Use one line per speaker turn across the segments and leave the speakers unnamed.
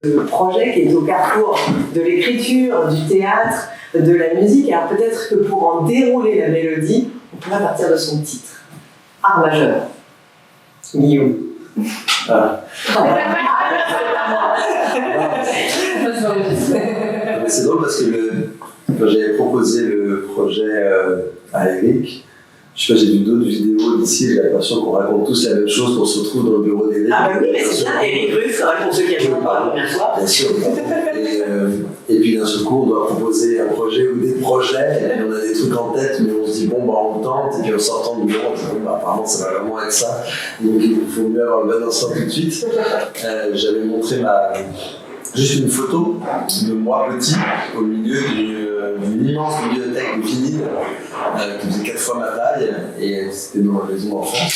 Le projet qui est au carrefour de l'écriture, du théâtre, de la musique. Alors peut-être que pour en dérouler la mélodie, on pourrait partir de son titre. Art majeur. Guillaume.
Ah. C'est drôle parce que quand j'avais proposé le projet à Eric, je sais pas, j'ai vu d'autres vidéos d'ici, j'ai l'impression qu'on raconte tous la même chose, qu'on se retrouve dans le bureau d'Eric.
Ah bah oui, mais c'est bien, Eric Ruff, pour ceux qui n'ont pas la première fois.
Bien sûr. Et puis d'un seul coup, on doit proposer un projet ou des projets, et on a des trucs en tête, mais on se dit, bon, bah on tente, et puis en sortant du bureau, on se dit, bon, bah apparemment ça va vraiment être ça, donc il faut mieux avoir le bon instant tout de suite. J'avais montré juste une photo de moi petit au milieu d'une immense bibliothèque de vinyle qui faisait 4 fois ma taille, et c'était dans la maison d'enfants.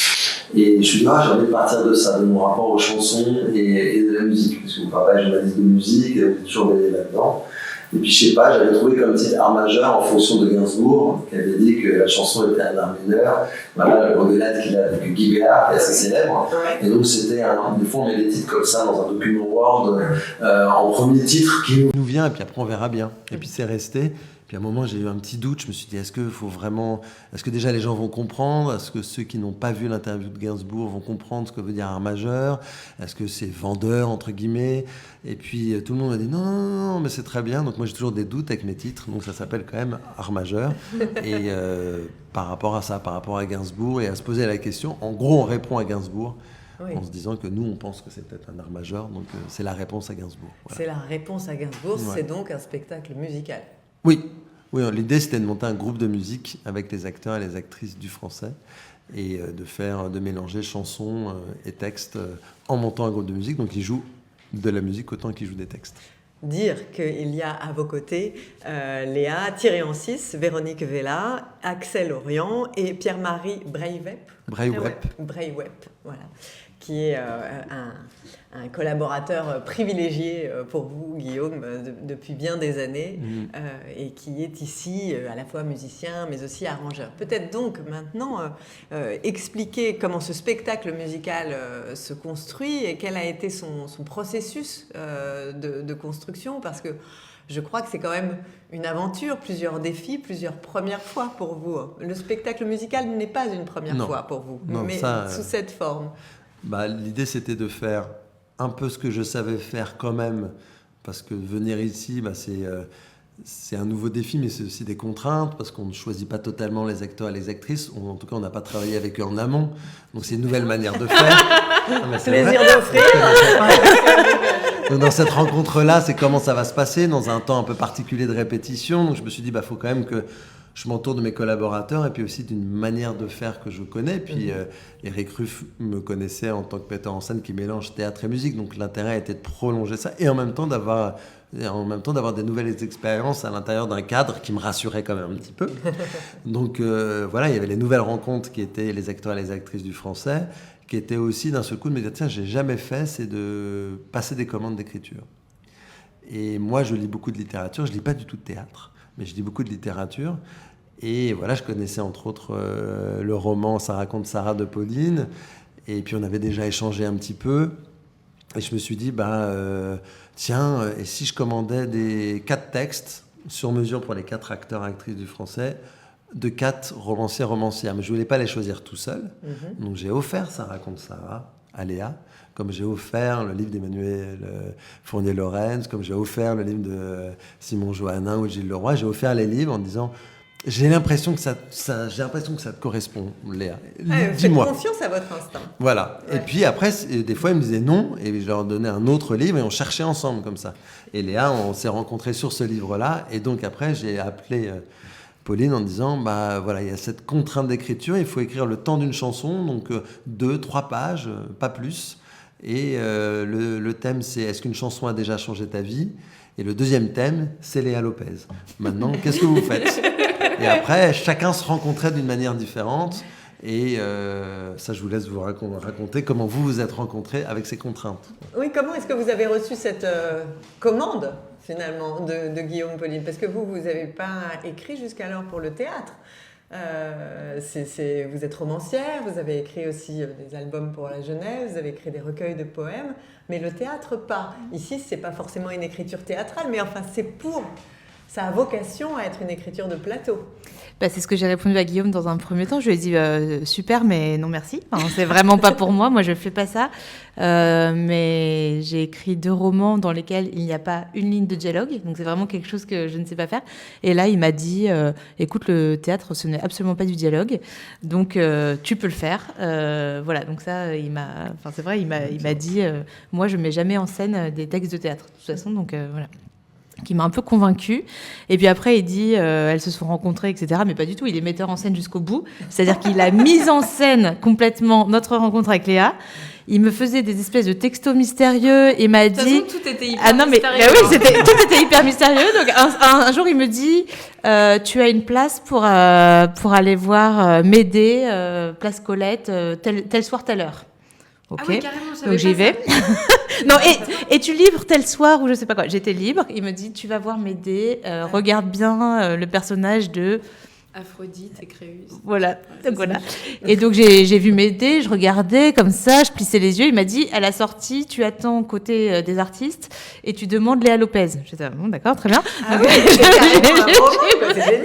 Et je me suis dit, j'ai envie de partir de ça, de mon rapport aux chansons et de la musique, parce que mon papa est journaliste de musique, et on est toujours baigné là-dedans. Et puis je sais pas, j'avais trouvé comme titre Art majeur en fonction de Gainsbourg, qui avait dit que la chanson était un art mineur. Voilà, le regalade qu'il a avec Guy Béard, qui est assez célèbre. Et donc c'était des fois on met des titres comme ça dans un document Word, en premier titre qui nous vient, et puis après on verra bien. Et puis c'est resté. Puis à un moment, j'ai eu un petit doute. Je me suis dit, est-ce que déjà les gens vont comprendre? Est-ce que ceux qui n'ont pas vu l'interview de Gainsbourg vont comprendre ce que veut dire art majeur? Est-ce que c'est vendeur, entre guillemets? Et puis tout le monde m'a dit, non, mais c'est très bien. Donc moi, j'ai toujours des doutes avec mes titres. Donc ça s'appelle quand même art majeur. Et par rapport à ça, par rapport à Gainsbourg, et à se poser la question, en gros, on répond à Gainsbourg. Oui. En se disant que nous, on pense que c'est peut-être un art majeur. Donc c'est la réponse à Gainsbourg. Voilà.
C'est la réponse à Gainsbourg. Ouais. C'est donc un spectacle musical.
Oui, l'idée c'était de monter un groupe de musique avec les acteurs et les actrices du français et de mélanger chansons et textes en montant un groupe de musique. Donc ils jouent de la musique autant qu'ils jouent des textes.
Dire qu'il y a à vos côtés Léa Thierry-Ancis, Véronique Vella, Axel Orient et Pierre-Marie Breivep, voilà, qui est un collaborateur privilégié pour vous, Guillaume, depuis bien des années, et qui est ici à la fois musicien, mais aussi arrangeur. Peut-être donc maintenant expliquer comment ce spectacle musical se construit et quel a été son processus de construction, parce que je crois que c'est quand même une aventure, plusieurs défis, plusieurs premières fois pour vous. Le spectacle musical n'est pas une première fois pour vous, mais sous cette forme.
L'idée, c'était de faire un peu ce que je savais faire quand même, parce que venir ici, c'est un nouveau défi, mais c'est aussi des contraintes, parce qu'on ne choisit pas totalement les acteurs et les actrices. En tout cas, on n'a pas travaillé avec eux en amont, donc c'est une nouvelle manière de faire.
Plaisir d'offrir.
Donc dans cette rencontre-là, c'est comment ça va se passer, dans un temps un peu particulier de répétition. Donc je me suis dit, faut quand même que je m'entoure de mes collaborateurs et puis aussi d'une manière de faire que je connais. Puis Eric Ruff me connaissait en tant que metteur en scène qui mélange théâtre et musique. Donc l'intérêt était de prolonger ça et en même temps d'avoir des nouvelles expériences à l'intérieur d'un cadre qui me rassurait quand même un petit peu. Donc il y avait les nouvelles rencontres qui étaient les acteurs et les actrices du français, qui étaient aussi d'un seul coup de me dire, tiens, j'ai jamais fait, c'est de passer des commandes d'écriture. Et moi, je lis beaucoup de littérature, je lis pas du tout de théâtre, mais je lis beaucoup de littérature. Et voilà, je connaissais entre autres le roman « Ça raconte Sarah » de Pauline. Et puis on avait déjà échangé un petit peu. Et je me suis dit, tiens, et si je commandais 4 textes sur mesure pour les 4 acteurs et actrices du français, de 4 romancières. Mais je ne voulais pas les choisir tout seul. Donc j'ai offert « Ça raconte Sarah » à Léa, comme j'ai offert le livre d'Emmanuel Fournier-Lorenz, comme j'ai offert le livre de Simon Johannin ou Gilles Leroy. J'ai offert les livres en disant, j'ai l'impression que ça te correspond, Léa.
Dis-moi. Faites confiance à votre instinct.
Voilà. Ouais. Et puis après, des fois, ils me disaient non, et je leur donnais un autre livre, et on cherchait ensemble comme ça. Et Léa, on s'est rencontrés sur ce livre-là, et donc après, j'ai appelé Pauline en disant, il y a cette contrainte d'écriture, il faut écrire le temps d'une chanson, donc 2-3 pages, pas plus. Et le thème, c'est « Est-ce qu'une chanson a déjà changé ta vie ?» Et le deuxième thème, c'est Léa Lopez. Maintenant, qu'est-ce que vous faites ? Et après, chacun se rencontrait d'une manière différente. Et ça, je vous laisse vous raconter comment vous vous êtes rencontrés avec ces contraintes.
Oui, comment est-ce que vous avez reçu cette commande, finalement, de Guillaume Pauline ? Parce que vous n'avez pas écrit jusqu'alors pour le théâtre. Vous êtes romancière, vous avez écrit aussi des albums pour la jeunesse, vous avez écrit des recueils de poèmes, mais le théâtre pas. Ici, c'est pas forcément une écriture théâtrale, mais enfin, ça a vocation à être une écriture de plateau.
C'est ce que j'ai répondu à Guillaume dans un premier temps. Je lui ai dit super, mais non merci. Enfin, c'est vraiment pas pour moi. Moi, je fais pas ça. Mais j'ai écrit 2 romans dans lesquels il n'y a pas une ligne de dialogue. Donc, c'est vraiment quelque chose que je ne sais pas faire. Et là, il m'a dit écoute, le théâtre, ce n'est absolument pas du dialogue. Donc, tu peux le faire. Voilà. Donc, ça, c'est vrai, il m'a dit moi, je mets jamais en scène des textes de théâtre. De toute façon, donc voilà. Qui m'a un peu convaincue. Et puis après, il dit elles se sont rencontrées, etc. Mais pas du tout, il est metteur en scène jusqu'au bout. C'est-à-dire qu'il a mis en scène complètement notre rencontre avec Léa. Il me faisait des espèces de textos mystérieux et m'a dit...
tout était hyper mystérieux.
Oui, tout était hyper mystérieux. Donc un jour, il me dit tu as une place pour aller voir Médée, place Colette, tel soir, telle heure. Ok,
ah oui, carrément,
donc j'y vais. Non, et tu livres tel soir ou je sais pas quoi. J'étais libre. Il me dit tu vas voir Médée, regarde bien le personnage de
Aphrodite et Créus.
Voilà, donc voilà. Et donc j'ai vu Médée, je regardais comme ça, je plissais les yeux. Il m'a dit à la sortie, tu attends côté des artistes et tu demandes Léa Lopez. J'étais bon, d'accord, très bien.
Ah oui, c'est carrément un roman, c'est génial.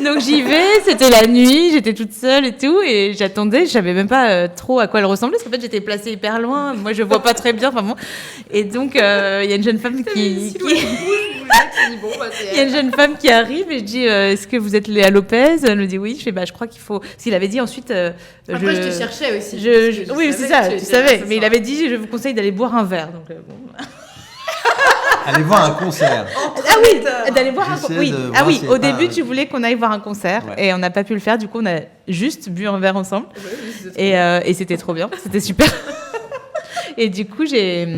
Donc j'y vais, c'était la nuit, j'étais toute seule et tout, et j'attendais, je savais même pas trop à quoi elle ressemblait, parce qu'en fait j'étais placée hyper loin, moi je vois pas très bien, enfin bon. Et donc il y a une jeune femme qui il y a une jeune femme qui arrive et je dis est-ce que vous êtes Léa Lopez? Elle me dit oui. Je fais je crois qu'il faut. S'il avait dit ensuite.
Après je te cherchais aussi.
Oui, c'est ça. Tu savais. Mais il avait dit je vous conseille d'aller boire un verre. Donc bon.
Aller voir un concert.
Ah oui, d'aller voir un concert. Oui. Ah oui, au début tu voulais qu'on aille voir un concert et on n'a pas pu le faire. Du coup on a juste bu un verre ensemble et c'était trop bien. C'était super. Et du coup j'ai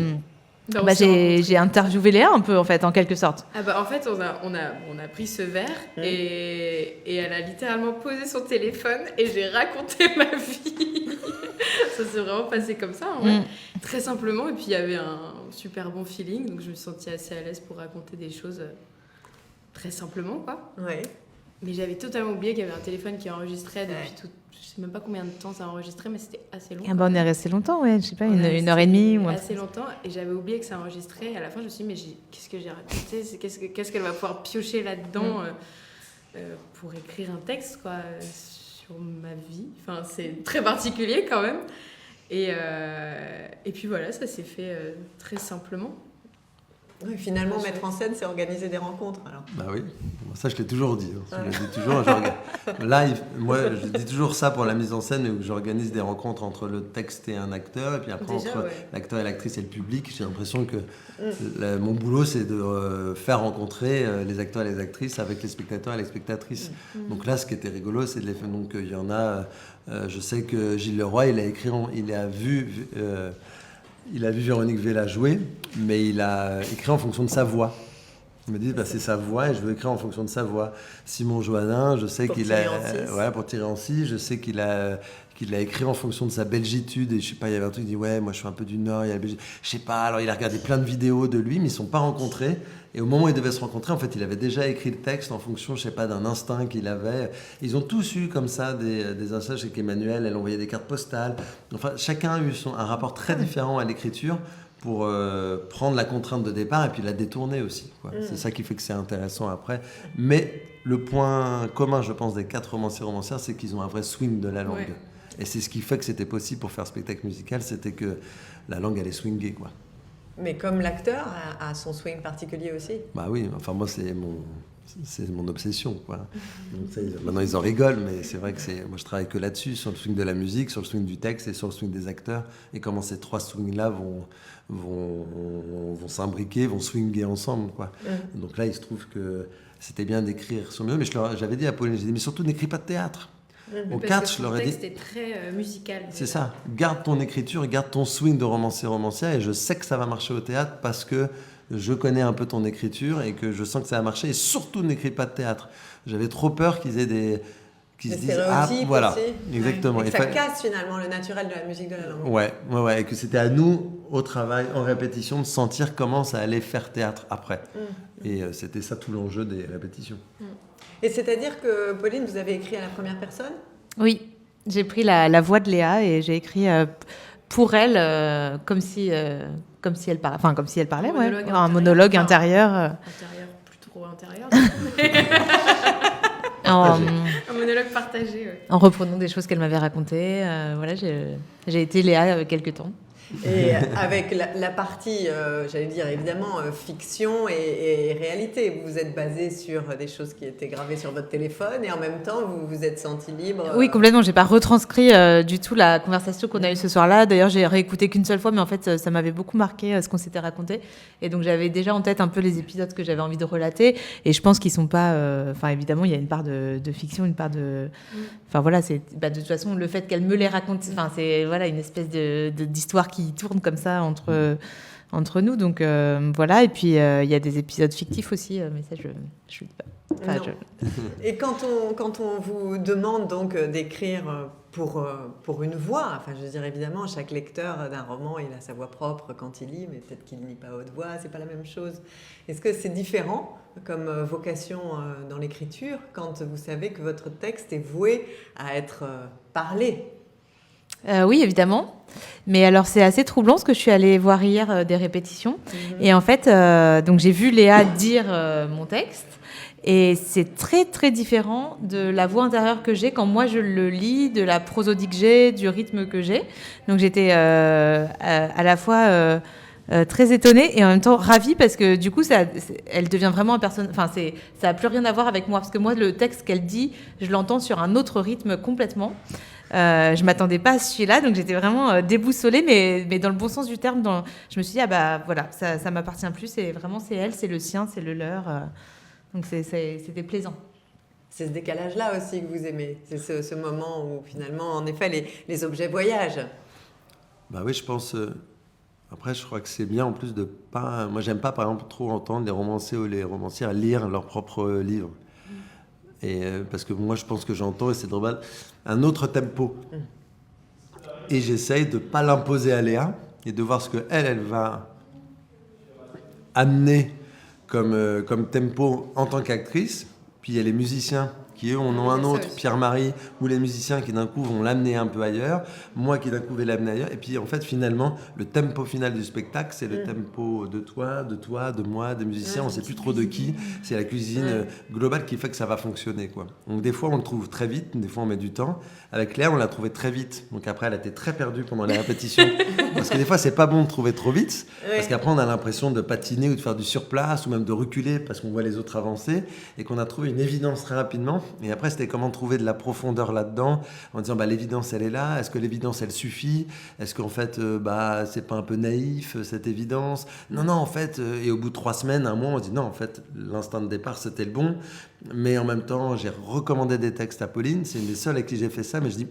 interviewé Léa un peu, en fait, en quelque sorte.
En fait, on a pris ce verre et elle a littéralement posé son téléphone et j'ai raconté ma vie. Ça s'est vraiment passé comme ça, en vrai. Très simplement. Et puis, il y avait un super bon feeling. Donc, je me sentais assez à l'aise pour raconter des choses très simplement, quoi.
Ouais.
Mais j'avais totalement oublié qu'il y avait un téléphone qui enregistrait depuis tout... Je sais même pas combien de temps ça a enregistré, mais c'était assez long.
On est resté longtemps, ouais, je sais pas, une heure et demie. Ou
assez longtemps, et j'avais oublié que ça enregistrait. Et à la fin, je me suis dit, mais qu'est-ce que j'ai raconté? Qu'est-ce qu'elle va pouvoir piocher là-dedans pour écrire un texte, quoi, sur ma vie. Enfin, c'est très particulier quand même. Et puis voilà, ça s'est fait très simplement.
Oui, finalement, mettre en scène, c'est organiser des rencontres. Alors.
Bah oui, ça je l'ai toujours dit. Je le dis toujours. Moi, je dis toujours ça pour la mise en scène, où j'organise des rencontres entre le texte et un acteur, et puis après entre l'acteur et l'actrice et le public. J'ai l'impression que mon boulot, c'est de faire rencontrer les acteurs et les actrices avec les spectateurs et les spectatrices. Donc là, ce qui était rigolo, c'est de les faire. Donc il y en a. Je sais que Gilles Leroy, il a vu Véronique Vella jouer, mais il a écrit en fonction de sa voix. Il me dit c'est sa voix et je veux écrire en fonction de sa voix. Simon Joannin, je sais qu'il a pour tirer en scie, je sais qu'il a écrit en fonction de sa belgitude, et je sais pas, il y avait un truc, il dit moi je suis un peu du Nord, il y a la Belgique, je sais pas, alors il a regardé plein de vidéos de lui, mais ils sont pas rencontrés. Et au moment où ils devaient se rencontrer, en fait, il avait déjà écrit le texte en fonction, je sais pas, d'un instinct qu'il avait. Ils ont tous eu comme ça des instants. Je sais qu'Emmanuel, elle envoyait des cartes postales. Enfin, chacun a eu un rapport très différent à l'écriture pour prendre la contrainte de départ et puis la détourner aussi, quoi. C'est ça qui fait que c'est intéressant après. Mais le point commun, je pense, des 4 romanciers-romancières, c'est qu'ils ont un vrai swing de la langue. Ouais. Et c'est ce qui fait que c'était possible pour faire spectacle musical, c'était que la langue allait swinguer, quoi.
Mais comme l'acteur a son swing particulier aussi.
Bah oui, enfin moi c'est mon obsession, quoi. Donc, maintenant ils en rigolent, mais c'est vrai que moi je travaille que là-dessus, sur le swing de la musique, sur le swing du texte et sur le swing des acteurs, et comment ces 3 swings-là vont s'imbriquer, vont swinguer ensemble, quoi. Donc là il se trouve que c'était bien d'écrire sur mes mots, mais j'avais dit à Pauline, j'ai dit mais surtout n'écris pas de théâtre.
Au 4, je leur ai dit. Le texte est très musical.
C'est ça. Garde ton écriture, garde ton swing de romancière, et je sais que ça va marcher au théâtre parce que je connais un peu ton écriture et que je sens que ça va marcher. Et surtout, n'écris pas de théâtre. J'avais trop peur qu'ils aient des
stéréotypes
voilà,
aussi.
exactement.
Et que ça casse finalement le naturel de la musique de la langue.
Ouais, et que c'était à nous, au travail, en répétition, de sentir comment ça allait faire théâtre après. Et c'était ça tout l'enjeu des répétitions.
Et c'est-à-dire que, Pauline, vous avez écrit à la première personne ?
Oui, j'ai pris la voix de Léa et j'ai écrit pour elle comme si elle parlait, enfin comme si elle parlait, un monologue intérieur.
Intérieur, plus trop intérieur. Un monologue partagé. Ouais.
En reprenant des choses qu'elle m'avait racontées. Voilà, j'ai été Léa quelques temps.
Et avec la partie, j'allais dire évidemment, fiction et réalité. Vous vous êtes basé sur des choses qui étaient gravées sur votre téléphone et en même temps, vous vous êtes senti libre.
Oui, complètement. J'ai pas retranscrit du tout la conversation qu'on a eue ce soir-là. D'ailleurs, j'ai réécouté qu'une seule fois, mais en fait, ça m'avait beaucoup marqué ce qu'on s'était raconté. Et donc, j'avais déjà en tête un peu les épisodes que j'avais envie de relater. Et je pense qu'ils sont pas. Enfin, évidemment, il y a une part de fiction, une part de. Enfin, voilà, c'est de toute façon le fait qu'elle me les raconte. Enfin, c'est voilà une espèce d'histoire qui tourne comme ça entre nous. Donc voilà. Et puis il y a des épisodes fictifs aussi, mais ça je dis pas. Enfin,
Et quand on vous demande donc d'écrire pour une voix, enfin je veux dire évidemment chaque lecteur d'un roman il a sa voix propre quand il lit, mais peut-être qu'il ne lit pas à haute voix, c'est pas la même chose. Est-ce que c'est différent comme vocation dans l'écriture quand vous savez que votre texte est voué à être parlé?
Oui, évidemment. Mais alors, c'est assez troublant parce que je suis allée voir hier des répétitions. Et en fait, donc j'ai vu Léa dire mon texte. Et c'est très, très différent de la voix intérieure que j'ai quand moi je le lis, de la prosodie que j'ai, du rythme que j'ai. Donc j'étais à la fois très étonnée et en même temps ravie parce que du coup, elle devient vraiment un personnage. Enfin, ça n'a plus rien à voir avec moi. Parce que moi, le texte qu'elle dit, je l'entends sur un autre rythme complètement. Je ne m'attendais pas à celui-là, donc j'étais vraiment déboussolée, mais dans le bon sens du terme. Je me suis dit, ah bah voilà, ça m'appartient plus. C'est elle, c'est le sien, c'est le leur. Donc c'était plaisant.
C'est ce décalage-là aussi que vous aimez. C'est ce moment où finalement, en effet, les objets voyagent.
Bah oui, je pense. Après, je crois que c'est bien en plus de pas. Moi, j'aime pas par exemple trop entendre les romanciers ou les romancières lire leurs propres livres. Et parce que moi, je pense que j'entends, et c'est drôle, un autre tempo. Et j'essaye de pas l'imposer à Léa et de voir ce que elle va amener comme tempo en tant qu'actrice. Puis il y a les musiciens qui, eux, en ont un autre, Pierre-Marie, ou les musiciens qui, d'un coup, vont l'amener un peu ailleurs, moi qui, d'un coup, vais l'amener ailleurs. Et puis, en fait, finalement, le tempo final du spectacle, c'est le tempo de toi, de moi, des musiciens, on ne sait plus trop de qui. C'est la cuisine globale qui fait que ça va fonctionner, quoi. Donc, des fois, on le trouve très vite, des fois, on met du temps. Avec Léa, on l'a trouvé très vite. Donc, après, elle a été très perdue pendant les répétitions. Parce que des fois, c'est pas bon de trouver trop vite. Parce qu'après, on a l'impression de patiner ou de faire du surplace ou même de reculer parce qu'on voit les autres avancer et qu'on a trouvé une évidence très rapidement. Et après, c'était comment trouver de la profondeur là-dedans en disant l'évidence, elle est là. Est-ce que l'évidence, elle suffit? Est-ce qu'en fait, c'est pas un peu naïf, cette évidence? Non, en fait, et au bout de 3 semaines, 1 mois, on se dit non, en fait, l'instant de départ, c'était le bon. Mais en même temps, j'ai recommandé des textes à Pauline. C'est une des seules avec qui j'ai fait ça. Mais je dis,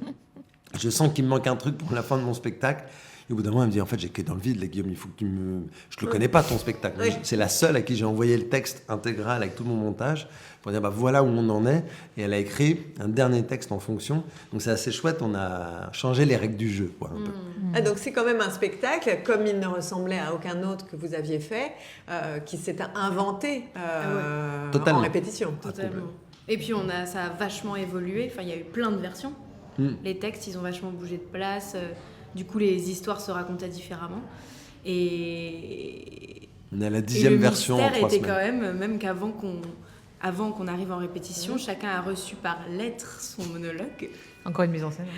je sens qu'il me manque un truc pour la fin de mon spectacle. Et au bout d'un moment, elle me dit, en fait, j'ai que dans le vide, là, Guillaume, il faut que tu me... Je le connais pas, ton spectacle. Oui. C'est la seule à qui j'ai envoyé le texte intégral avec tout mon montage pour dire, voilà où on en est. Et elle a écrit un dernier texte en fonction. Donc, c'est assez chouette. On a changé les règles du jeu, quoi, un peu.
Ah, donc, c'est quand même un spectacle, comme il ne ressemblait à aucun autre que vous aviez fait, qui s'est inventé en répétition.
Totalement. Et puis, ça a vachement évolué. Enfin, il y a eu plein de versions. Les textes, ils ont vachement bougé de place. Du coup, les histoires se racontaient différemment. Et
on a la 10e version en 3 semaines.
Le mystère était quand même qu'avant qu'on arrive en répétition, chacun a reçu par lettre son monologue.
Encore une mise en scène.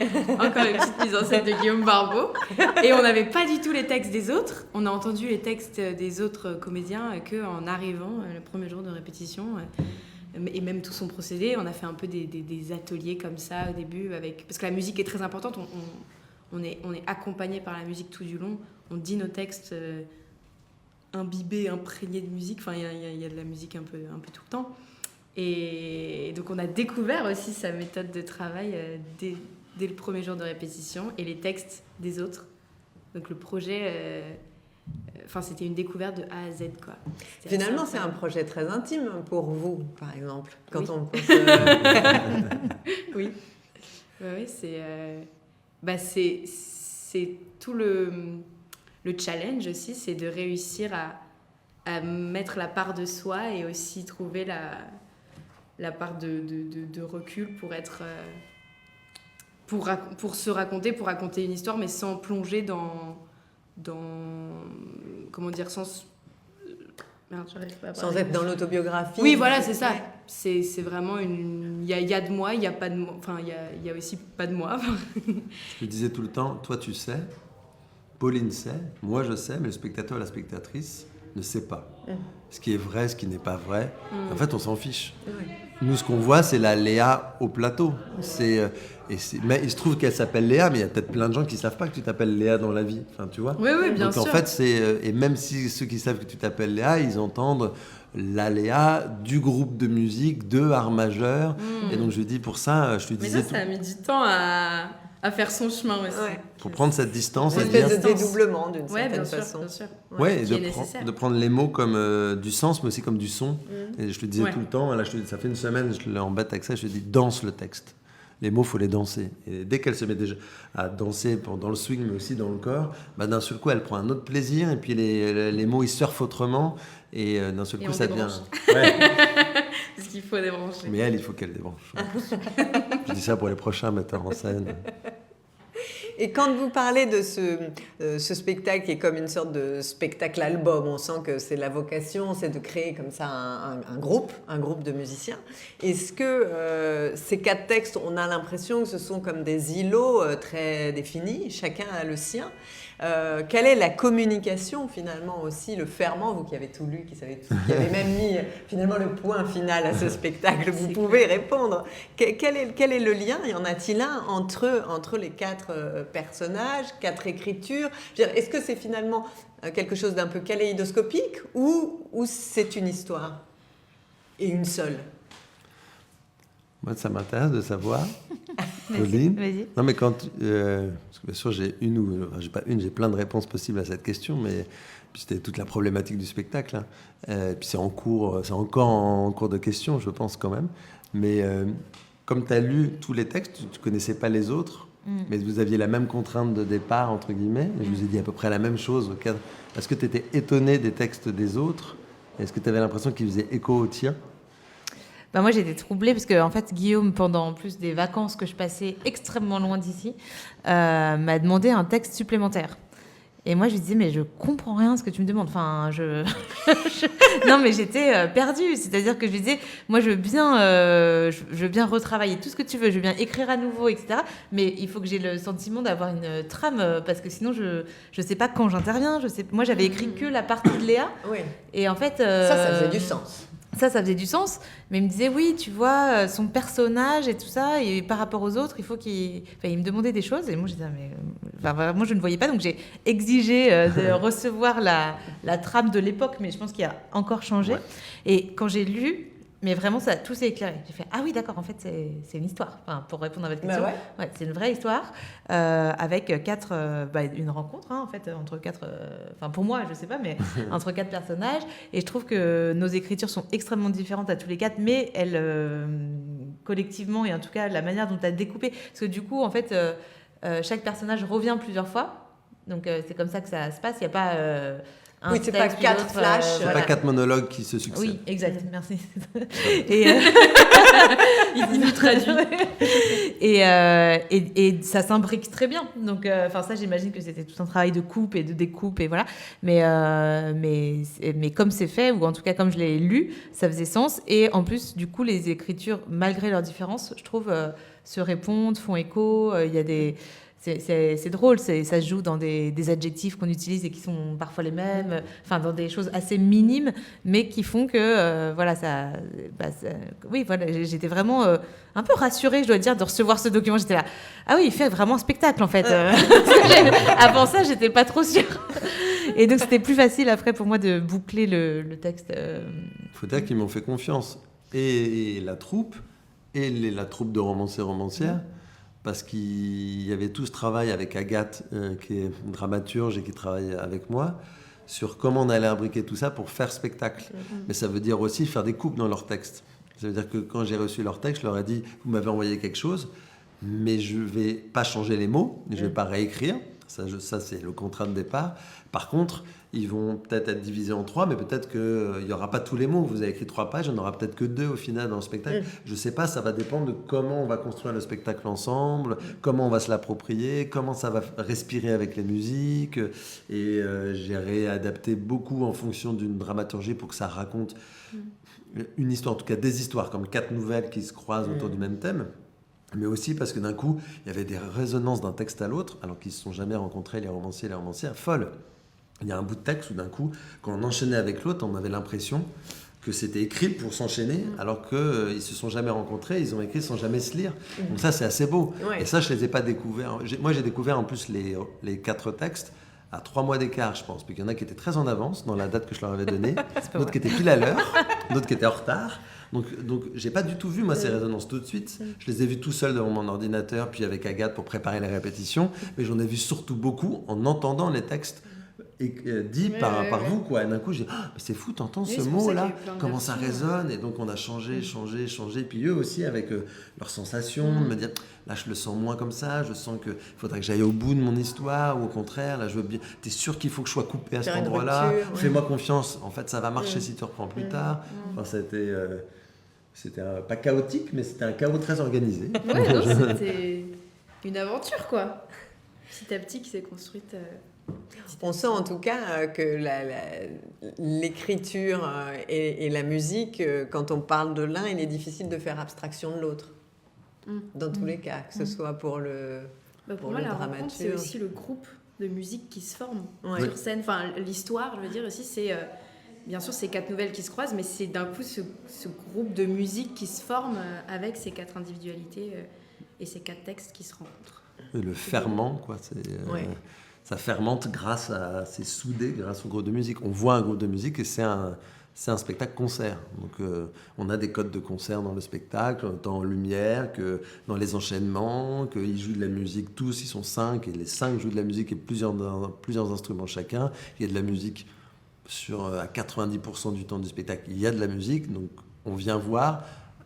Encore une petite mise en scène de Guillaume Barbeau. Et on n'avait pas du tout les textes des autres. On a entendu les textes des autres comédiens qu'en arrivant le premier jour de répétition. Et même tout son procédé. On a fait un peu des ateliers comme ça au début. Parce que la musique est très importante. On est accompagné par la musique tout du long. On dit nos textes imbibés, imprégnés de musique. Enfin, il y a de la musique un peu tout le temps. Et donc, on a découvert aussi sa méthode de travail dès le premier jour de répétition et les textes des autres. Donc, le projet... c'était une découverte de A à Z, quoi.
Finalement, c'est un projet très intime pour vous, par exemple, quand on pense...
Oui. Oui, c'est tout le challenge aussi, c'est de réussir à mettre la part de soi et aussi trouver la part de recul pour être... pour se raconter, pour raconter une histoire, mais sans plonger dans comment dire, merde, j'arrive pas à parler.
Sans être dans l'autobiographie.
Oui, voilà, c'est ça. C'est vraiment une... Il y a de moi, il n'y a pas de moi. Enfin, il y a aussi pas de moi.
Je disais tout le temps, toi tu sais, Pauline sait, moi je sais, mais le spectateur et la spectatrice ne sait pas. Ce qui est vrai, ce qui n'est pas vrai. En fait, on s'en fiche.
Oui.
Nous, ce qu'on voit, c'est la Léa au plateau. Mais il se trouve qu'elle s'appelle Léa, mais il y a peut-être plein de gens qui ne savent pas que tu t'appelles Léa dans la vie. Enfin, tu vois.
Oui, bien sûr.
Donc en fait, et même si ceux qui savent que tu t'appelles Léa, ils entendent la Léa du groupe de musique de Art Majeur. Et donc je dis pour ça, je te disais.
Mais ça a mis du temps à faire son chemin aussi.
Ouais.
Pour prendre cette distance.
Une espèce de dédoublement d'une certaine façon.
Bien sûr.
Ouais, et de prendre les mots comme du sens, mais aussi comme du son. Et je te disais tout le temps, là, ça fait une semaine, je l'embête avec ça, je te dis danse le texte. Les mots, il faut les danser. Et dès qu'elle se met déjà à danser dans le swing, mais aussi dans le corps, bah, d'un seul coup, elle prend un autre plaisir, et puis les mots, ils surfent autrement, et d'un seul coup, ça devient... Ouais.
Parce qu'il faut débrancher.
Mais elle, il faut qu'elle débranche. Je dis ça pour les prochains metteurs en scène.
Et quand vous parlez de ce spectacle qui est comme une sorte de spectacle-album, on sent que c'est la vocation, c'est de créer comme ça un groupe de musiciens. Est-ce que ces 4 textes, on a l'impression que ce sont comme des îlots très définis, chacun a le sien. Quelle est la communication finalement aussi, le ferment, vous qui avez tout lu, qui avez même mis finalement le point final à ce spectacle, vous pouvez répondre. Quel est le lien, y en a-t-il un entre les 4 personnages, 4 écritures? Je veux dire, est-ce que c'est finalement quelque chose d'un peu kaléidoscopique ou c'est une histoire et une seule?
Moi, ça m'intéresse de savoir. Pauline.
Vas-y.
Non, mais parce que bien sûr, j'ai plein de réponses possibles à cette question, mais c'était toute la problématique du spectacle. Hein. Et puis c'est encore en cours de question, je pense quand même. Mais comme tu as lu tous les textes, tu connaissais pas les autres, mais vous aviez la même contrainte de départ, entre guillemets, et je vous ai dit à peu près la même chose. Est-ce que tu étais étonné des textes des autres? Est-ce que tu avais l'impression qu'ils faisaient écho au tien?
Bah moi, j'étais troublée parce que en fait, Guillaume, pendant plus des vacances que je passais extrêmement loin d'ici, m'a demandé un texte supplémentaire. Et moi, je lui disais, mais je comprends rien à ce que tu me demandes. Enfin, non, mais j'étais perdue. C'est-à-dire que je lui disais, moi, je veux bien retravailler tout ce que tu veux, je veux bien écrire à nouveau, etc. Mais il faut que j'ai le sentiment d'avoir une trame, parce que sinon, je sais pas quand j'interviens. Moi, j'avais écrit que la partie de Léa.
Oui.
Et en fait...
Ça faisait du sens.
Ça faisait du sens, mais il me disait, oui, tu vois, son personnage et tout ça, et par rapport aux autres, il faut il me demandait des choses, et moi, je disais, moi, je ne voyais pas, donc j'ai exigé de recevoir la trame de l'époque, mais je pense qu'il a encore changé. Ouais. Et quand j'ai lu, mais vraiment, tout s'est éclairé. J'ai fait, ah oui, d'accord, en fait, c'est une histoire. Enfin, pour répondre à votre question, ouais, c'est une vraie histoire, avec une rencontre, hein, en fait, entre 4... pour moi, je sais pas, mais entre 4 personnages. Et je trouve que nos écritures sont extrêmement différentes à tous les 4, mais elles, collectivement, et en tout cas, la manière dont tu as découpé... Parce que du coup, en fait, chaque personnage revient plusieurs fois. Donc, c'est comme ça que ça se passe. Il n'y a pas...
oui, c'est pas 4 flashs.
C'est pas 4 monologues qui se succèdent.
Oui, exact, merci. Et
il nous traduit.
Et ça s'imbrique très bien. Donc, ça, j'imagine que c'était tout un travail de coupe et de découpe, et voilà. Mais comme c'est fait, ou en tout cas comme je l'ai lu, ça faisait sens. Et en plus, du coup, les écritures, malgré leurs différences, je trouve, se répondent, font écho. Il y a des... C'est drôle, ça se joue dans des adjectifs qu'on utilise et qui sont parfois les mêmes, dans des choses assez minimes, mais qui font que, oui, voilà, j'étais vraiment un peu rassurée, je dois dire, de recevoir ce document. J'étais là, ah oui, il fait vraiment un spectacle, en fait. Avant ça, j'étais pas trop sûre. Et donc, c'était plus facile, après, pour moi, de boucler le texte.
Il faut dire qu'ils m'ont fait confiance. Et la troupe, et la troupe de romanciers-romancières, parce qu'il y avait tout ce travail avec Agathe, qui est une dramaturge et qui travaille avec moi, sur comment on allait imbriquer tout ça pour faire spectacle. Mais ça veut dire aussi faire des coupes dans leurs textes. Ça veut dire que quand j'ai reçu leurs textes, je leur ai dit, vous m'avez envoyé quelque chose, mais je ne vais pas changer les mots, je ne vais pas réécrire. Ça, c'est le contrat de départ. Par contre, ils vont peut-être être divisés en 3, mais peut-être qu'il n'y aura pas tous les mots. Vous avez écrit 3 pages, il n'y en aura peut-être que 2 au final dans le spectacle. Je ne sais pas, ça va dépendre de comment on va construire le spectacle ensemble, comment on va se l'approprier, comment ça va respirer avec les musiques. Et j'ai réadapté beaucoup en fonction d'une dramaturgie pour que ça raconte une histoire, en tout cas des histoires, comme 4 nouvelles qui se croisent autour du même thème. Mais aussi parce que d'un coup, il y avait des résonances d'un texte à l'autre, alors qu'ils ne se sont jamais rencontrés, les romanciers et les romancières, folles. Il y a un bout de texte où d'un coup, quand on enchaînait avec l'autre, on avait l'impression que c'était écrit pour s'enchaîner, alors qu'ils ne se sont jamais rencontrés, ils ont écrit sans jamais se lire. Donc ça, c'est assez beau. Ouais. Et ça, je ne les ai pas découverts. Moi, j'ai découvert en plus les 4 textes à 3 mois d'écart, je pense. Puis il y en a qui étaient très en avance dans la date que je leur avais donnée, d'autres qui étaient pile à l'heure, d'autres qui étaient en retard. Donc j'ai pas du tout vu, moi, ces résonances tout de suite. Je les ai vues tout seul devant mon ordinateur, puis avec Agathe pour préparer les répétitions. Mais j'en ai vu surtout beaucoup en entendant les textes dit par vous, quoi. Et d'un coup, j'ai dit, mais c'est fou, t'entends ce mot-là, comment ça résonne. Et donc, on a changé. Et puis eux aussi, avec leurs sensations, de me dire, là, je le sens moins comme ça, je sens qu'il faudrait que j'aille au bout de mon histoire, ou au contraire, là, je veux bien. T'es sûr qu'il faut que je sois coupé à cet endroit-là? Fais-moi confiance. En fait, ça va marcher si tu reprends plus tard. Enfin, c'était pas chaotique, mais c'était un chaos très organisé.
Ouais, non, c'était une aventure, quoi. Petit à petit qui s'est construite.
On sent en tout cas que l'écriture et la musique, quand on parle de l'un, il est difficile de faire abstraction de l'autre. Dans tous les cas, que ce soit pour le
pour moi, la rencontre, c'est aussi le groupe de musique qui se forme sur scène. Enfin, l'histoire, je veux dire aussi, c'est... Bien sûr, c'est 4 nouvelles qui se croisent, mais c'est d'un coup ce groupe de musique qui se forme avec ces 4 individualités et ces 4 textes qui se rencontrent.
Et le ferment, quoi. Ça fermente c'est soudé grâce au groupe de musique. On voit un groupe de musique et c'est un spectacle-concert. Donc, on a des codes de concert dans le spectacle, tant en lumière que dans les enchaînements, qu'ils jouent de la musique tous, ils sont 5, et les 5 jouent de la musique et plusieurs instruments chacun. Il y a de la musique à 90% du temps du spectacle, il y a de la musique, donc on vient voir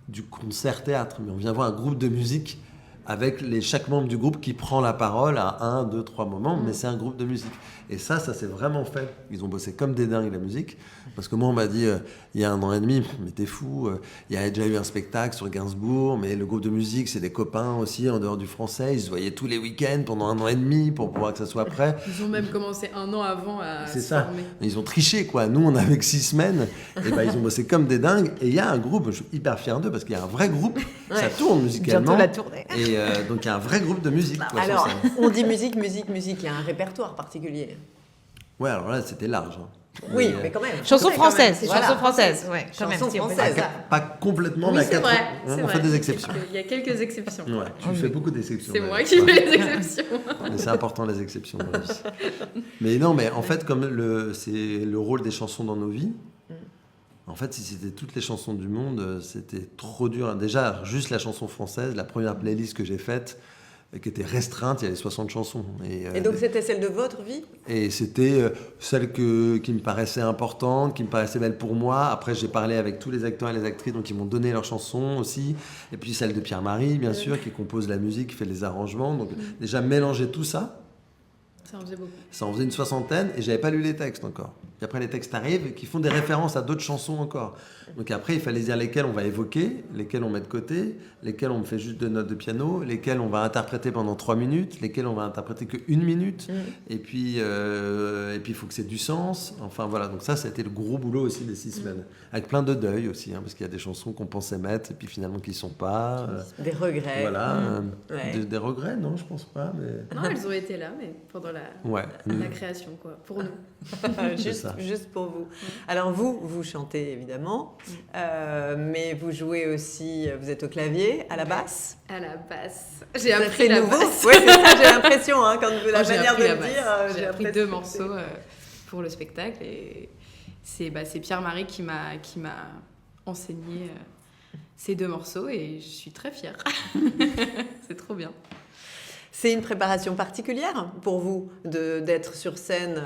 du concert-théâtre, mais on vient voir un groupe de musique avec chaque membre du groupe qui prend la parole à 1, 2, 3 moments, mais c'est un groupe de musique. Et ça s'est vraiment fait. Ils ont bossé comme des dingues la musique, parce que moi on m'a dit il y a 1 an et demi, mais t'es fou, il y a déjà eu un spectacle sur Gainsbourg, mais le groupe de musique c'est des copains aussi en dehors du français, ils se voyaient tous les week-ends pendant 1 an et demi pour pouvoir que ça soit prêt.
Ils ont même commencé 1 an avant à se former.
Ils ont triché, quoi. Nous on avait que 6 semaines, et ils ont bossé comme des dingues, et il y a un groupe, je suis hyper fier d'eux parce qu'il y a un vrai groupe, ça tourne musicalement.
Bientôt la tournée.
Et donc il y a un vrai groupe de musique. Quoi,
alors, on dit musique, il y a un répertoire particulier.
Ouais, alors là, c'était large.
Oui, mais quand même.
Chanson française,
voilà.
chanson française. Ouais,
chanson française.
Pas complètement,
oui,
mais
c'est vrai.
On fait des exceptions.
Il y a quelques exceptions.
Ouais, tu fais beaucoup d'exceptions.
C'est moi qui fais les exceptions.
Mais c'est important, les exceptions dans la vie. Mais non, mais en fait, comme c'est le rôle des chansons dans nos vies, en fait, si c'était toutes les chansons du monde, c'était trop dur. Déjà, juste la chanson française, la première playlist que j'ai faite, qui était restreinte, il y avait 60 chansons.
Et donc c'était celle de votre vie ?
Et c'était celle qui me paraissait importante, qui me paraissait belle pour moi. Après, j'ai parlé avec tous les acteurs et les actrices, donc ils m'ont donné leurs chansons aussi. Et puis celle de Pierre-Marie, bien sûr, qui compose la musique, qui fait les arrangements. Donc déjà, mélanger tout ça,
ça en faisait beaucoup.
Ça en faisait une 60aine, et j'avais pas lu les textes encore. Et après, les textes arrivent qui font des références à d'autres chansons encore. Donc après, il fallait dire lesquelles on va évoquer, lesquelles on met de côté, lesquelles on me fait juste 2 notes de piano, lesquelles on va interpréter pendant 3 minutes, lesquelles on va interpréter que 1 minute. Et puis, il faut que c'est du sens. Enfin voilà, donc ça a été le gros boulot aussi des 6 semaines. Avec plein de deuil aussi, parce qu'il y a des chansons qu'on pensait mettre, et puis finalement qui ne sont pas.
Des regrets.
Voilà. Des regrets, non, je pense pas. Mais...
Non, elles ont été là, mais pendant la création, quoi, pour nous.
Juste pour vous. Alors vous chantez évidemment, mais vous jouez aussi, vous êtes au clavier, à la basse.
À la basse. J'ai appris la basse.
Oui, c'est ça, j'ai l'impression, quand vous la manière de le dire.
J'ai appris 2 morceaux pour le spectacle, et c'est Pierre-Marie qui m'a enseigné ces 2 morceaux, et je suis très fière. C'est trop bien.
C'est une préparation particulière pour vous d'être sur scène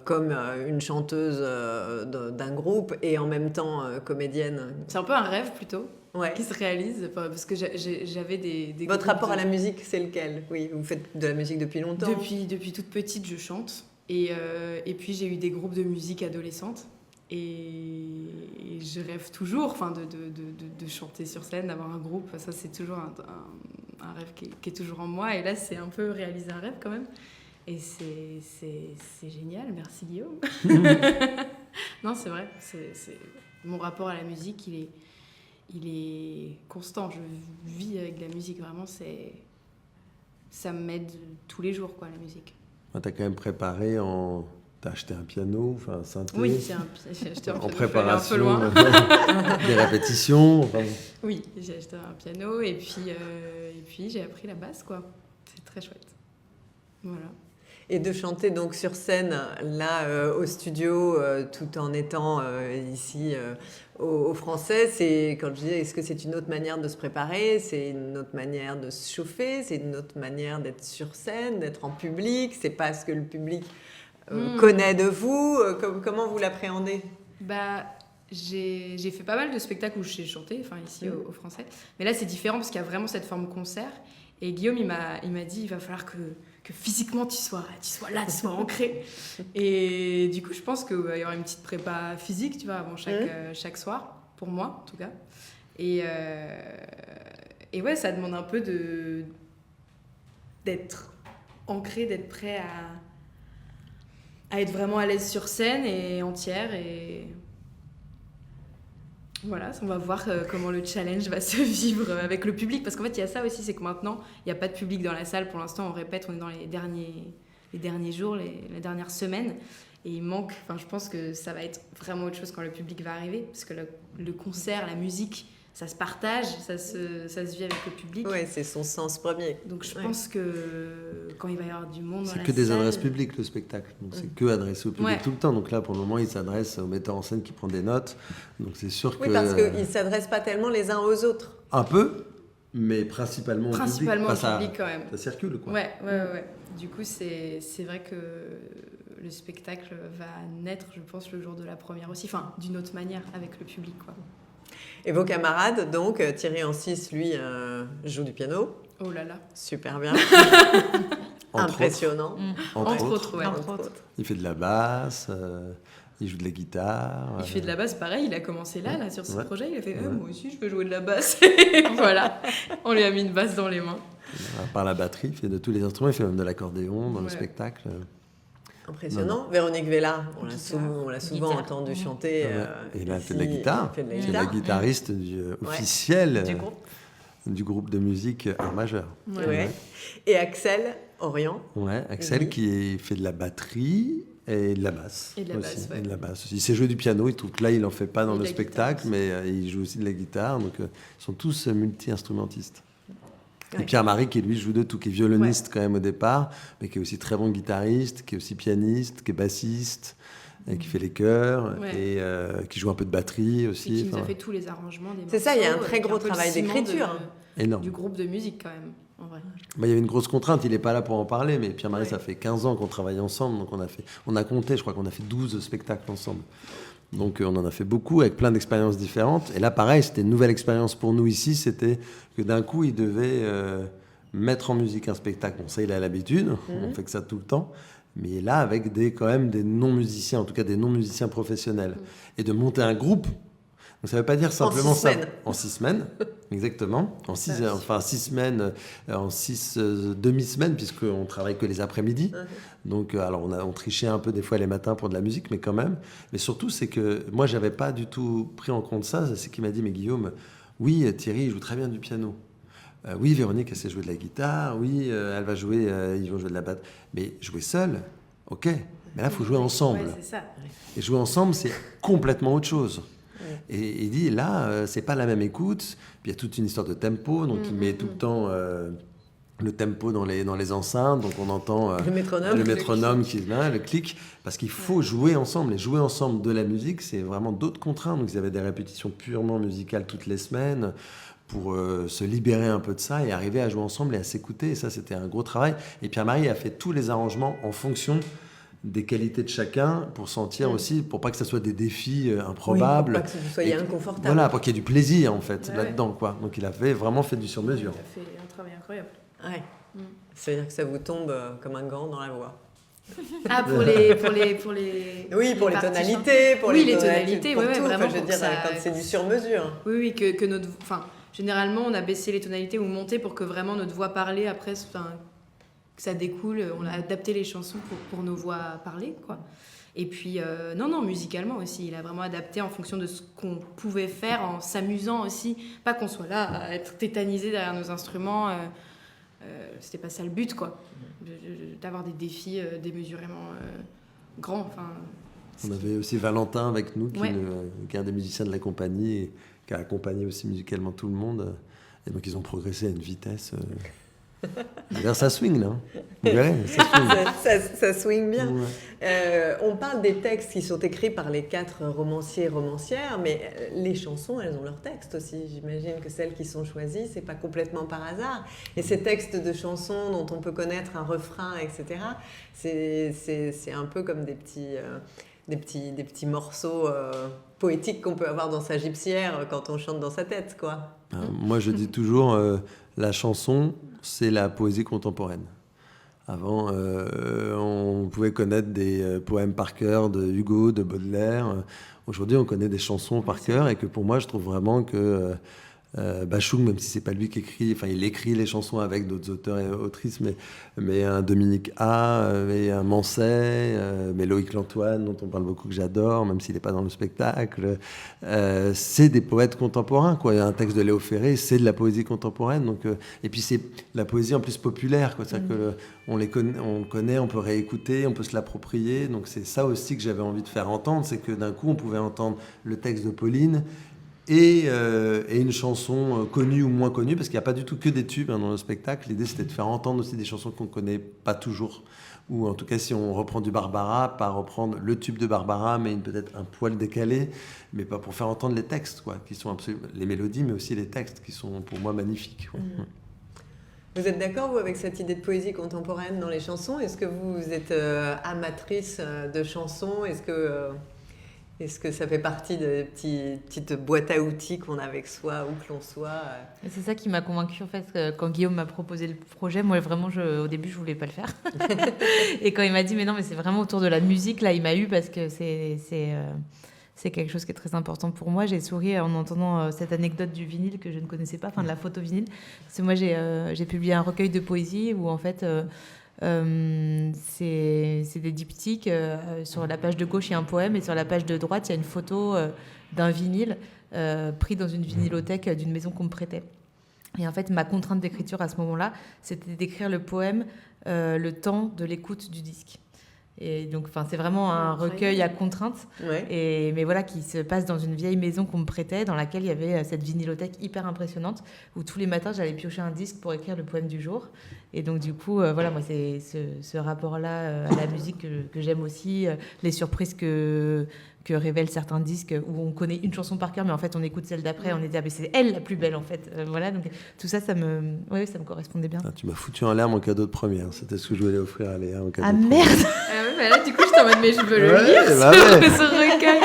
comme une chanteuse d'un groupe et en même temps comédienne?
C'est un peu un rêve plutôt
Ouais.
qui se réalise parce que j'avais des
Votre
groupes
rapport à la musique, c'est lequel? Oui, vous faites de la musique depuis longtemps.
Depuis toute petite, je chante. Et puis j'ai eu des groupes de musique adolescente. Et je rêve toujours de chanter sur scène, d'avoir un groupe. Ça, c'est toujours un rêve qui est toujours en moi. Et là, c'est un peu réaliser un rêve quand même. Et c'est génial. Merci Guillaume. Non, c'est vrai. Mon rapport à la musique, il est constant. Je vis avec la musique. Vraiment, ça m'aide tous les jours, quoi, la musique.
T'as quand même préparé T'as acheté un piano, enfin un synthé.
Oui, j'ai acheté un piano.
En préparation,
un peu loin.
des répétitions. Enfin.
Oui, j'ai acheté un piano et puis j'ai appris la basse, quoi. C'est très chouette. Voilà.
Et de chanter donc sur scène, là, au studio, tout en étant ici au Français, c'est, quand je disais, est-ce que c'est une autre manière de se préparer? C'est une autre manière de se chauffer? C'est une autre manière d'être sur scène, d'être en public? C'est pas ce que le public connaît de vous? Comment vous l'appréhendez?
J'ai fait pas mal de spectacles où j'ai chanté, enfin ici au Français. Mais là, c'est différent parce qu'il y a vraiment cette forme concert. Et Guillaume, il m'a dit, il va falloir que physiquement tu sois là, tu sois ancré. Et du coup, je pense qu'il y aura une petite prépa physique, tu vois, avant chaque soir, pour moi en tout cas. Et ouais, ça demande un peu d'être ancré, d'être prêt à être vraiment à l'aise sur scène et entière. Et voilà, on va voir comment le challenge va se vivre avec le public. Parce qu'en fait, il y a ça aussi, c'est que maintenant, il n'y a pas de public dans la salle. Pour l'instant, on répète, on est dans les derniers jours, les dernières semaines. Et il manque, je pense que ça va être vraiment autre chose quand le public va arriver. Parce que le concert, la musique, ça se partage, ça se vit avec le public.
Oui, c'est son sens premier.
Donc je pense que quand il va y avoir du monde dans la salle...
C'est que des adresses publiques, le spectacle. Donc c'est que adressé au public tout le temps. Donc là, pour le moment, il s'adresse au metteur en scène qui prend des notes. Donc c'est sûr que...
Oui, parce qu'ils ne s'adressent pas tellement les uns aux autres.
Un peu, mais principalement au public.
Principalement au public, quand même.
Ça circule, quoi.
Ouais. Du coup, c'est vrai que le spectacle va naître, je pense, le jour de la première aussi. Enfin, d'une autre manière, avec le public, quoi.
Et vos camarades, donc, Thierry Ansys, lui, joue du piano.
Oh là là.
Super bien. Impressionnant.
Entre autres.
Il fait de la basse, il joue de la guitare.
Il fait de la basse, pareil, il a commencé là sur ce projet, il a fait moi aussi je peux jouer de la basse. Voilà, on lui a mis une basse dans les mains.
Par la batterie, il fait de tous les instruments, il fait même de l'accordéon dans le spectacle.
Impressionnant. Non. Véronique Vella, on l'a souvent entendu chanter.
Et là, elle fait de la guitare. C'est la guitariste officielle du groupe de musique Art Majeur.
Ouais. Et Axel Orient.
Ouais, Axel qui fait de la batterie et de la basse.
Et de la basse,
aussi. Il sait jouer du piano, il trouve que là, il n'en fait pas dans le spectacle, mais il joue aussi de la guitare. Donc, ils sont tous multi-instrumentistes. Et Pierre-Marie qui lui joue de tout, qui est violoniste quand même au départ, mais qui est aussi très bon guitariste, qui est aussi pianiste, qui est bassiste, et qui fait les chœurs, et qui joue un peu de batterie aussi.
Et qui nous a fait tous les arrangements des morceaux.
C'est ça, il y a un très gros travail d'écriture.
Énorme.
Du groupe de musique quand même, en vrai.
Il y avait une grosse contrainte, il n'est pas là pour en parler, mais Pierre-Marie, ça fait 15 ans qu'on travaille ensemble, donc on a compté, je crois qu'on a fait 12 spectacles ensemble. Donc on en a fait beaucoup avec plein d'expériences différentes. Et là, pareil, c'était une nouvelle expérience pour nous ici. C'était que d'un coup, il devait mettre en musique un spectacle. Bon, ça, il a l'habitude. On fait que ça tout le temps. Mais là, avec quand même des non-musiciens, en tout cas des non-musiciens professionnels. Et de monter un groupe. Donc ça ne veut pas dire simplement ça. En 6 semaines, exactement. En 6 semaines, en 6 demi-semaines, puisqu'on travaille que les après-midi. Donc, alors on trichait un peu des fois les matins pour de la musique, mais quand même. Mais surtout, c'est que moi, je n'avais pas du tout pris en compte ça. C'est qu'il m'a dit, mais Guillaume, oui, Thierry, il joue très bien du piano. Oui, Véronique, elle sait jouer de la guitare. Oui, elle va jouer, ils vont jouer de la batte. Mais jouer seul, ok. Mais là, il faut jouer ensemble.
Ouais, c'est ça.
Et jouer ensemble, c'est complètement autre chose. Et il dit, là, c'est pas la même écoute. Puis il y a toute une histoire de tempo. Donc, il met tout le temps le tempo dans les enceintes. Donc, on entend le métronome qui est là, le clic. Parce qu'il faut jouer ensemble. Et jouer ensemble de la musique, c'est vraiment d'autres contraintes. Donc, ils avaient des répétitions purement musicales toutes les semaines se libérer un peu de ça et arriver à jouer ensemble et à s'écouter. Et ça, c'était un gros travail. Et Pierre-Marie a fait tous les arrangements en fonction des qualités de chacun pour sentir aussi, pour pas que ça soit des défis improbables.
Pour pas que vous soyez inconfortable.
Voilà, pour qu'il y ait du plaisir en fait là-dedans, quoi. Donc il avait vraiment fait du sur-mesure.
Il a fait un travail incroyable.
Ouais. C'est-à-dire que ça vous tombe comme un gant dans la voix.
Ah, pour les
oui, pour les tonalités, pour
oui,
les
tonalités,
pour
ouais,
tout.
vraiment.
Enfin, je veux dire, quand c'est du sur-mesure.
Oui, que notre, enfin, généralement, on a baissé les tonalités ou monté pour que vraiment notre voix parlée après, que ça découle. On a adapté les chansons pour nos voix parlées, quoi. Et puis, non, musicalement aussi, il a vraiment adapté en fonction de ce qu'on pouvait faire, en s'amusant aussi, pas qu'on soit là à être tétanisé derrière nos instruments. C'était pas ça le but, quoi. D'avoir des défis démesurément grands. Enfin,
on avait aussi Valentin avec nous, qui est un des musiciens de la compagnie et qui a accompagné aussi musicalement tout le monde. Et donc ils ont progressé à une vitesse. D'ailleurs, ça swing là. Vous verrez, ça swing.
Ça swing bien.
Ouais.
On parle des textes qui sont écrits par les 4 romanciers et romancières, mais les chansons, elles ont leurs textes aussi. J'imagine que celles qui sont choisies, c'est pas complètement par hasard. Et ces textes de chansons dont on peut connaître un refrain, etc., c'est un peu comme des petits morceaux poétiques qu'on peut avoir dans sa gipsière quand on chante dans sa tête, quoi.
Moi, je dis toujours, la chanson, c'est la poésie contemporaine. Avant, on pouvait connaître des poèmes par cœur de Hugo, de Baudelaire. Aujourd'hui, on connaît des chansons par cœur et que pour moi, je trouve vraiment que Bachung, même si c'est pas lui qui écrit, enfin il écrit les chansons avec d'autres auteurs et autrices, mais un Dominique A, mais un Manset, mais Loïc Lantoine, dont on parle beaucoup, que j'adore, même s'il n'est pas dans le spectacle, c'est des poètes contemporains, quoi. Un texte de Léo Ferré, c'est de la poésie contemporaine, donc, et puis c'est la poésie en plus populaire, quoi. C'est-à-dire que on connaît, on peut réécouter, on peut se l'approprier, donc c'est ça aussi que j'avais envie de faire entendre, c'est que d'un coup on pouvait entendre le texte de Pauline et une chanson connue ou moins connue, parce qu'il n'y a pas du tout que des tubes dans le spectacle. L'idée, c'était de faire entendre aussi des chansons qu'on ne connaît pas toujours, ou en tout cas, si on reprend du Barbara, pas reprendre le tube de Barbara, mais peut-être un poil décalé, mais pas pour faire entendre les textes, quoi, qui sont absolument, les mélodies, mais aussi les textes, qui sont pour moi magnifiques.
Vous êtes d'accord, vous, avec cette idée de poésie contemporaine dans les chansons ? Est-ce que vous êtes amatrice de chansons ? Est-ce que ça fait partie des petites boîtes à outils qu'on a avec soi, où que l'on soit
Et c'est ça qui m'a convaincue, en fait, quand Guillaume m'a proposé le projet. Moi, vraiment, au début, je voulais pas le faire. Et quand il m'a dit, mais non, mais c'est vraiment autour de la musique, là, il m'a eu, parce que c'est quelque chose qui est très important pour moi. J'ai souri en entendant cette anecdote du vinyle que je ne connaissais pas, enfin de la photo vinyle. Parce que moi, j'ai publié un recueil de poésie où, en fait... c'est des diptyques. Sur la page de gauche, il y a un poème, et sur la page de droite, il y a une photo d'un vinyle pris dans une vinylothèque d'une maison qu'on me prêtait. Et en fait, ma contrainte d'écriture à ce moment-là, c'était d'écrire le poème le temps de l'écoute du disque. Et donc, c'est vraiment un recueil à contrainte, mais voilà, qui se passe dans une vieille maison qu'on me prêtait, dans laquelle il y avait cette vinylothèque hyper impressionnante, où tous les matins, j'allais piocher un disque pour écrire le poème du jour. Et donc, du coup, voilà, moi, c'est ce rapport-là à la musique que j'aime aussi, les surprises que révèlent certains disques où on connaît une chanson par cœur, mais en fait, on écoute celle d'après, on est dit, c'est elle la plus belle, en fait. Voilà, donc tout ça, ça me correspondait bien.
Tu m'as foutu en l'air mon cadeau de première. C'était ce que je voulais offrir à Léa en cadeau de
merde.
Là, du coup, j'étais en mode, mais je veux le lire, ce recueil.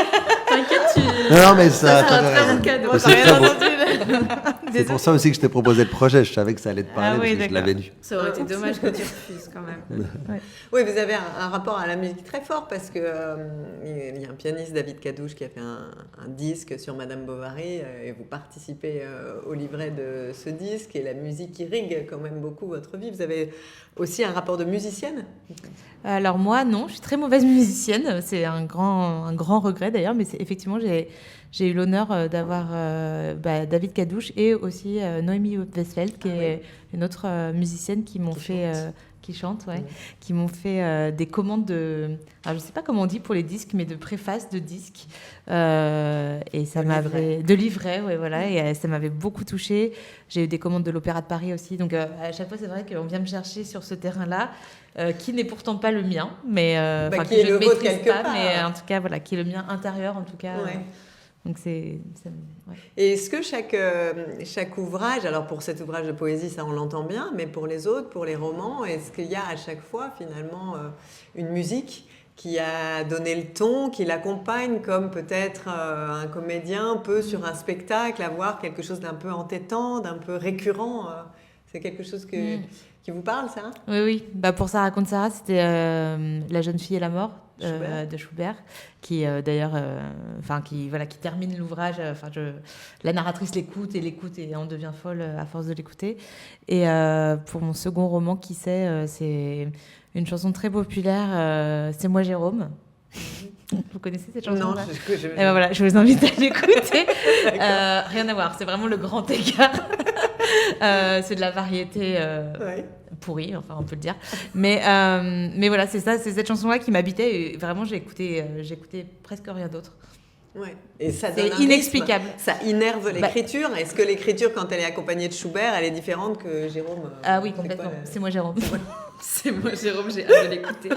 T'inquiète,
Non, mais ça
sera un très bon cadeau.
C'est pour ça aussi que je t'ai proposé le projet. Je savais que ça allait te parler, parce que je l'avais lu.
Ça aurait été dommage que tu refuses, quand même.
Oui, vous avez un rapport à la musique très fort, parce que il y a un pianiste, David Cadouche, qui a fait un disque sur Madame Bovary, et vous participez au livret de ce disque, et la musique irrigue quand même beaucoup votre vie. Vous avez aussi un rapport de musicienne ?
Alors moi, non, je suis très mauvaise musicienne. C'est un grand regret d'ailleurs, mais effectivement, j'ai eu l'honneur d'avoir David Cadouche et aussi Noémie Westfeld, qui est une autre musicienne qui m'ont fait... qui chantent, qui m'ont fait des commandes alors je ne sais pas comment on dit pour les disques, mais de préface de disques. Et ça m'avait... De livret, voilà. Et ça m'avait beaucoup touchée. J'ai eu des commandes de l'Opéra de Paris aussi. Donc, à chaque fois, c'est vrai qu'on vient me chercher sur ce terrain-là, qui n'est pourtant pas le mien, mais
qui est le vôtre quelque part.
Mais en tout cas, voilà, qui est le mien intérieur, en tout cas. Donc ouais.
Et est-ce que chaque ouvrage, alors pour cet ouvrage de poésie, ça on l'entend bien, mais pour les autres, pour les romans, est-ce qu'il y a à chaque fois finalement une musique qui a donné le ton, qui l'accompagne comme peut-être un comédien peut sur un spectacle avoir quelque chose d'un peu entêtant, d'un peu récurrent c'est quelque chose qui vous parle, ça?
Oui. Pour Ça raconte Sarah, c'était La jeune fille et la mort de Schubert, qui d'ailleurs, qui termine l'ouvrage. La narratrice l'écoute et on devient folle à force de l'écouter. Et pour mon second roman, Qui sait, c'est une chanson très populaire. C'est moi Jérôme. Vous connaissez cette chanson?
Non,
je vous invite à l'écouter. Rien à voir, c'est vraiment le grand écart. C'est de la variété pourrie, enfin on peut le dire. Mais voilà, c'est cette chanson-là qui m'habitait et vraiment j'écoutais presque rien d'autre.
Ouais. Et ça
c'est inexplicable.
Ça innerve l'écriture. Est-ce que l'écriture, quand elle est accompagnée de Schubert, elle est différente que Jérôme?
Ah oui, complètement. C'est moi Jérôme.
C'est moi Jérôme, j'ai hâte de l'écouter.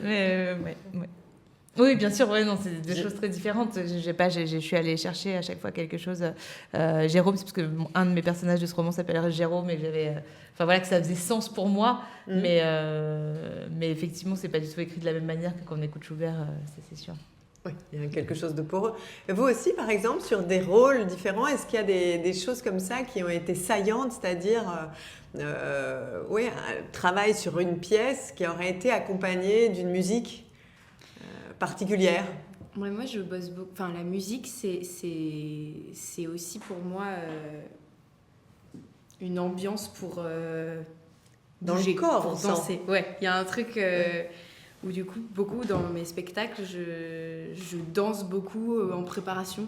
Mais oui, bien sûr, non, c'est des choses très différentes. Je suis allée chercher à chaque fois quelque chose. Jérôme, c'est parce que un de mes personnages de ce roman s'appellerait Jérôme et que ça faisait sens pour moi. Mais effectivement, c'est pas du tout écrit de la même manière que quand on écoute Schubert, c'est sûr.
Oui, il y a quelque chose de poreux. Vous aussi, par exemple, sur des rôles différents, est-ce qu'il y a des choses comme ça qui ont été saillantes, c'est-à-dire un travail sur une pièce qui aurait été accompagné d'une musique particulière?
Moi, je bosse beaucoup. Enfin, la musique, c'est aussi pour moi une ambiance pour
dans
bouger,
le corps,
pour
on
danser.
sent.
Ouais, il y a un truc où du coup, beaucoup dans mes spectacles, je danse beaucoup en préparation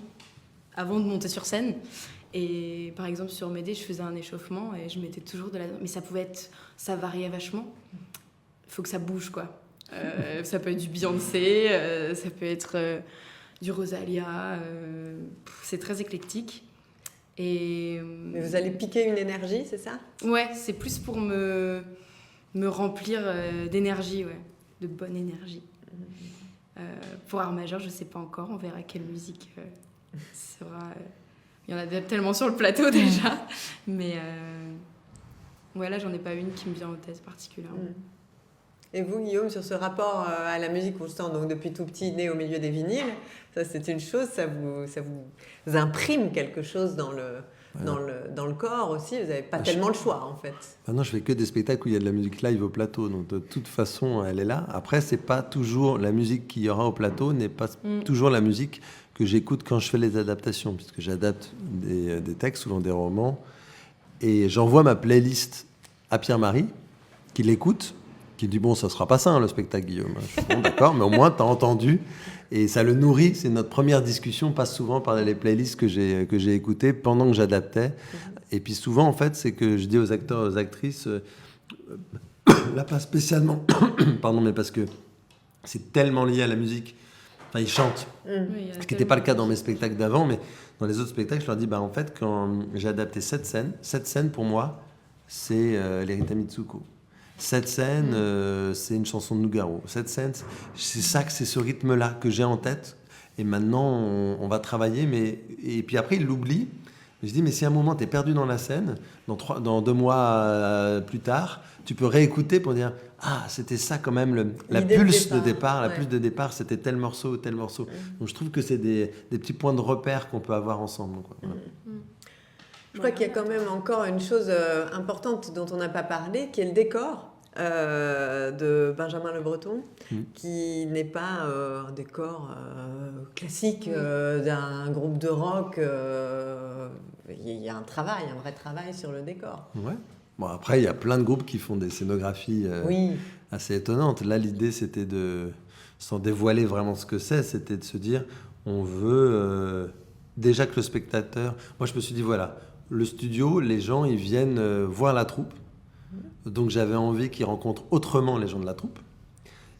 avant de monter sur scène. Et par exemple, sur Médée, je faisais un échauffement et je mettais toujours de la danse. Mais ça variait vachement. Il faut que ça bouge, quoi. Ça peut être du Beyoncé, ça peut être du Rosalia, c'est très éclectique.
Mais vous allez piquer une énergie, c'est ça?
Ouais, c'est plus pour me remplir d'énergie, de bonne énergie. Pour Art Majeur, je sais pas encore, on verra quelle musique sera. Il y en a tellement sur le plateau déjà, mais là j'en ai pas une qui me vient en tête particulièrement.
Et vous, Guillaume, sur ce rapport à la musique constant, donc depuis tout petit, né au milieu des vinyles, ça c'est une chose, ça vous imprime quelque chose dans le corps aussi. Vous n'avez pas tellement le choix, en fait.
Maintenant, je fais que des spectacles où il y a de la musique live au plateau, donc de toute façon, elle est là. Après, c'est pas toujours la musique qu'il y aura au plateau, n'est pas toujours la musique que j'écoute quand je fais les adaptations, puisque j'adapte des textes, souvent des romans, et j'envoie ma playlist à Pierre-Marie, qui l'écoute, qui dit bon, ça sera pas ça, le spectacle, Guillaume. Je dis, bon, d'accord, mais au moins t'as entendu et ça le nourrit. C'est notre première discussion, passe souvent par les playlists que j'ai écoutées pendant que j'adaptais. Et puis souvent, en fait, c'est que je dis aux acteurs, aux actrices, là pas spécialement, pardon, mais parce que c'est tellement lié à la musique. Enfin, ils chantent, ce qui n'était pas le cas dans mes spectacles d'avant, mais dans les autres spectacles, je leur dis, en fait, quand j'ai adapté cette scène pour moi, c'est l'Erita Mitsuko. Cette scène, c'est une chanson de Nougaro. Cette scène, c'est ce rythme-là que j'ai en tête. Et maintenant, on va travailler. Et puis après, il l'oublie. Je dis, mais si à un moment, tu es perdu dans la scène, dans 2 mois plus tard, tu peux réécouter pour dire, ah, c'était ça quand même, la pulse de départ. La pulse de départ, c'était tel morceau ou tel morceau. Donc je trouve que c'est des petits points de repère qu'on peut avoir ensemble. Quoi. Voilà.
Je crois qu'il y a quand même encore une chose importante dont on n'a pas parlé, qui est le décor de Benjamin Le Breton, qui n'est pas un décor classique d'un groupe de rock. Il y a un vrai travail sur le décor.
Ouais. Bon, après, il y a plein de groupes qui font des scénographies assez étonnantes. Là, l'idée, c'était sans dévoiler vraiment ce que c'était de se dire, on veut déjà que le spectateur... Moi, je me suis dit, voilà, le studio, les gens, ils viennent voir la troupe. Donc, j'avais envie qu'ils rencontrent autrement les gens de la troupe.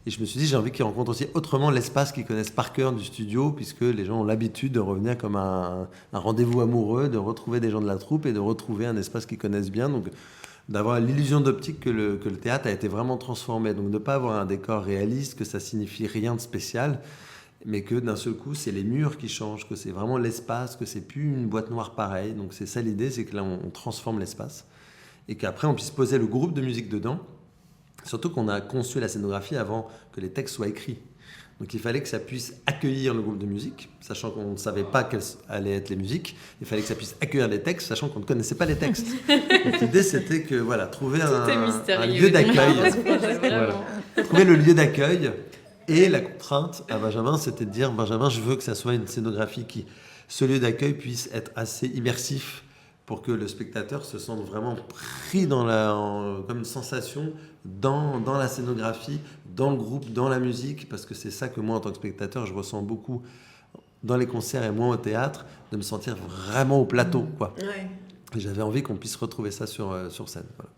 Et je me suis dit, j'ai envie qu'ils rencontrent aussi autrement l'espace qu'ils connaissent par cœur du studio, puisque les gens ont l'habitude de revenir comme un rendez-vous amoureux, de retrouver des gens de la troupe et de retrouver un espace qu'ils connaissent bien. Donc, d'avoir l'illusion d'optique que le théâtre a été vraiment transformé. Donc, de ne pas avoir un décor réaliste, que ça signifie rien de spécial. mais que d'un seul coup, c'est les murs qui changent, que c'est vraiment l'espace, que c'est plus une boîte noire pareille. Donc c'est ça l'idée, c'est que là, on transforme l'espace et qu'après, on puisse poser le groupe de musique dedans. Surtout qu'on a conçu la scénographie avant que les textes soient écrits. Donc il fallait que ça puisse accueillir le groupe de musique, sachant qu'on ne savait pas quelles allaient être les musiques. Il fallait que ça puisse accueillir les textes, sachant qu'on ne connaissait pas les textes. Donc l'idée, c'était que voilà, trouver un lieu d'accueil. Voilà. Trouver le lieu d'accueil. Et la contrainte à Benjamin, c'était de dire, Benjamin, je veux que ça soit une scénographie qui, ce lieu d'accueil puisse être assez immersif pour que le spectateur se sente vraiment pris comme une sensation dans la scénographie, dans le groupe, dans la musique, parce que c'est ça que moi, en tant que spectateur, je ressens beaucoup dans les concerts et moins au théâtre, de me sentir vraiment au plateau, quoi.
Ouais.
Et j'avais envie qu'on puisse retrouver ça sur scène. Voilà.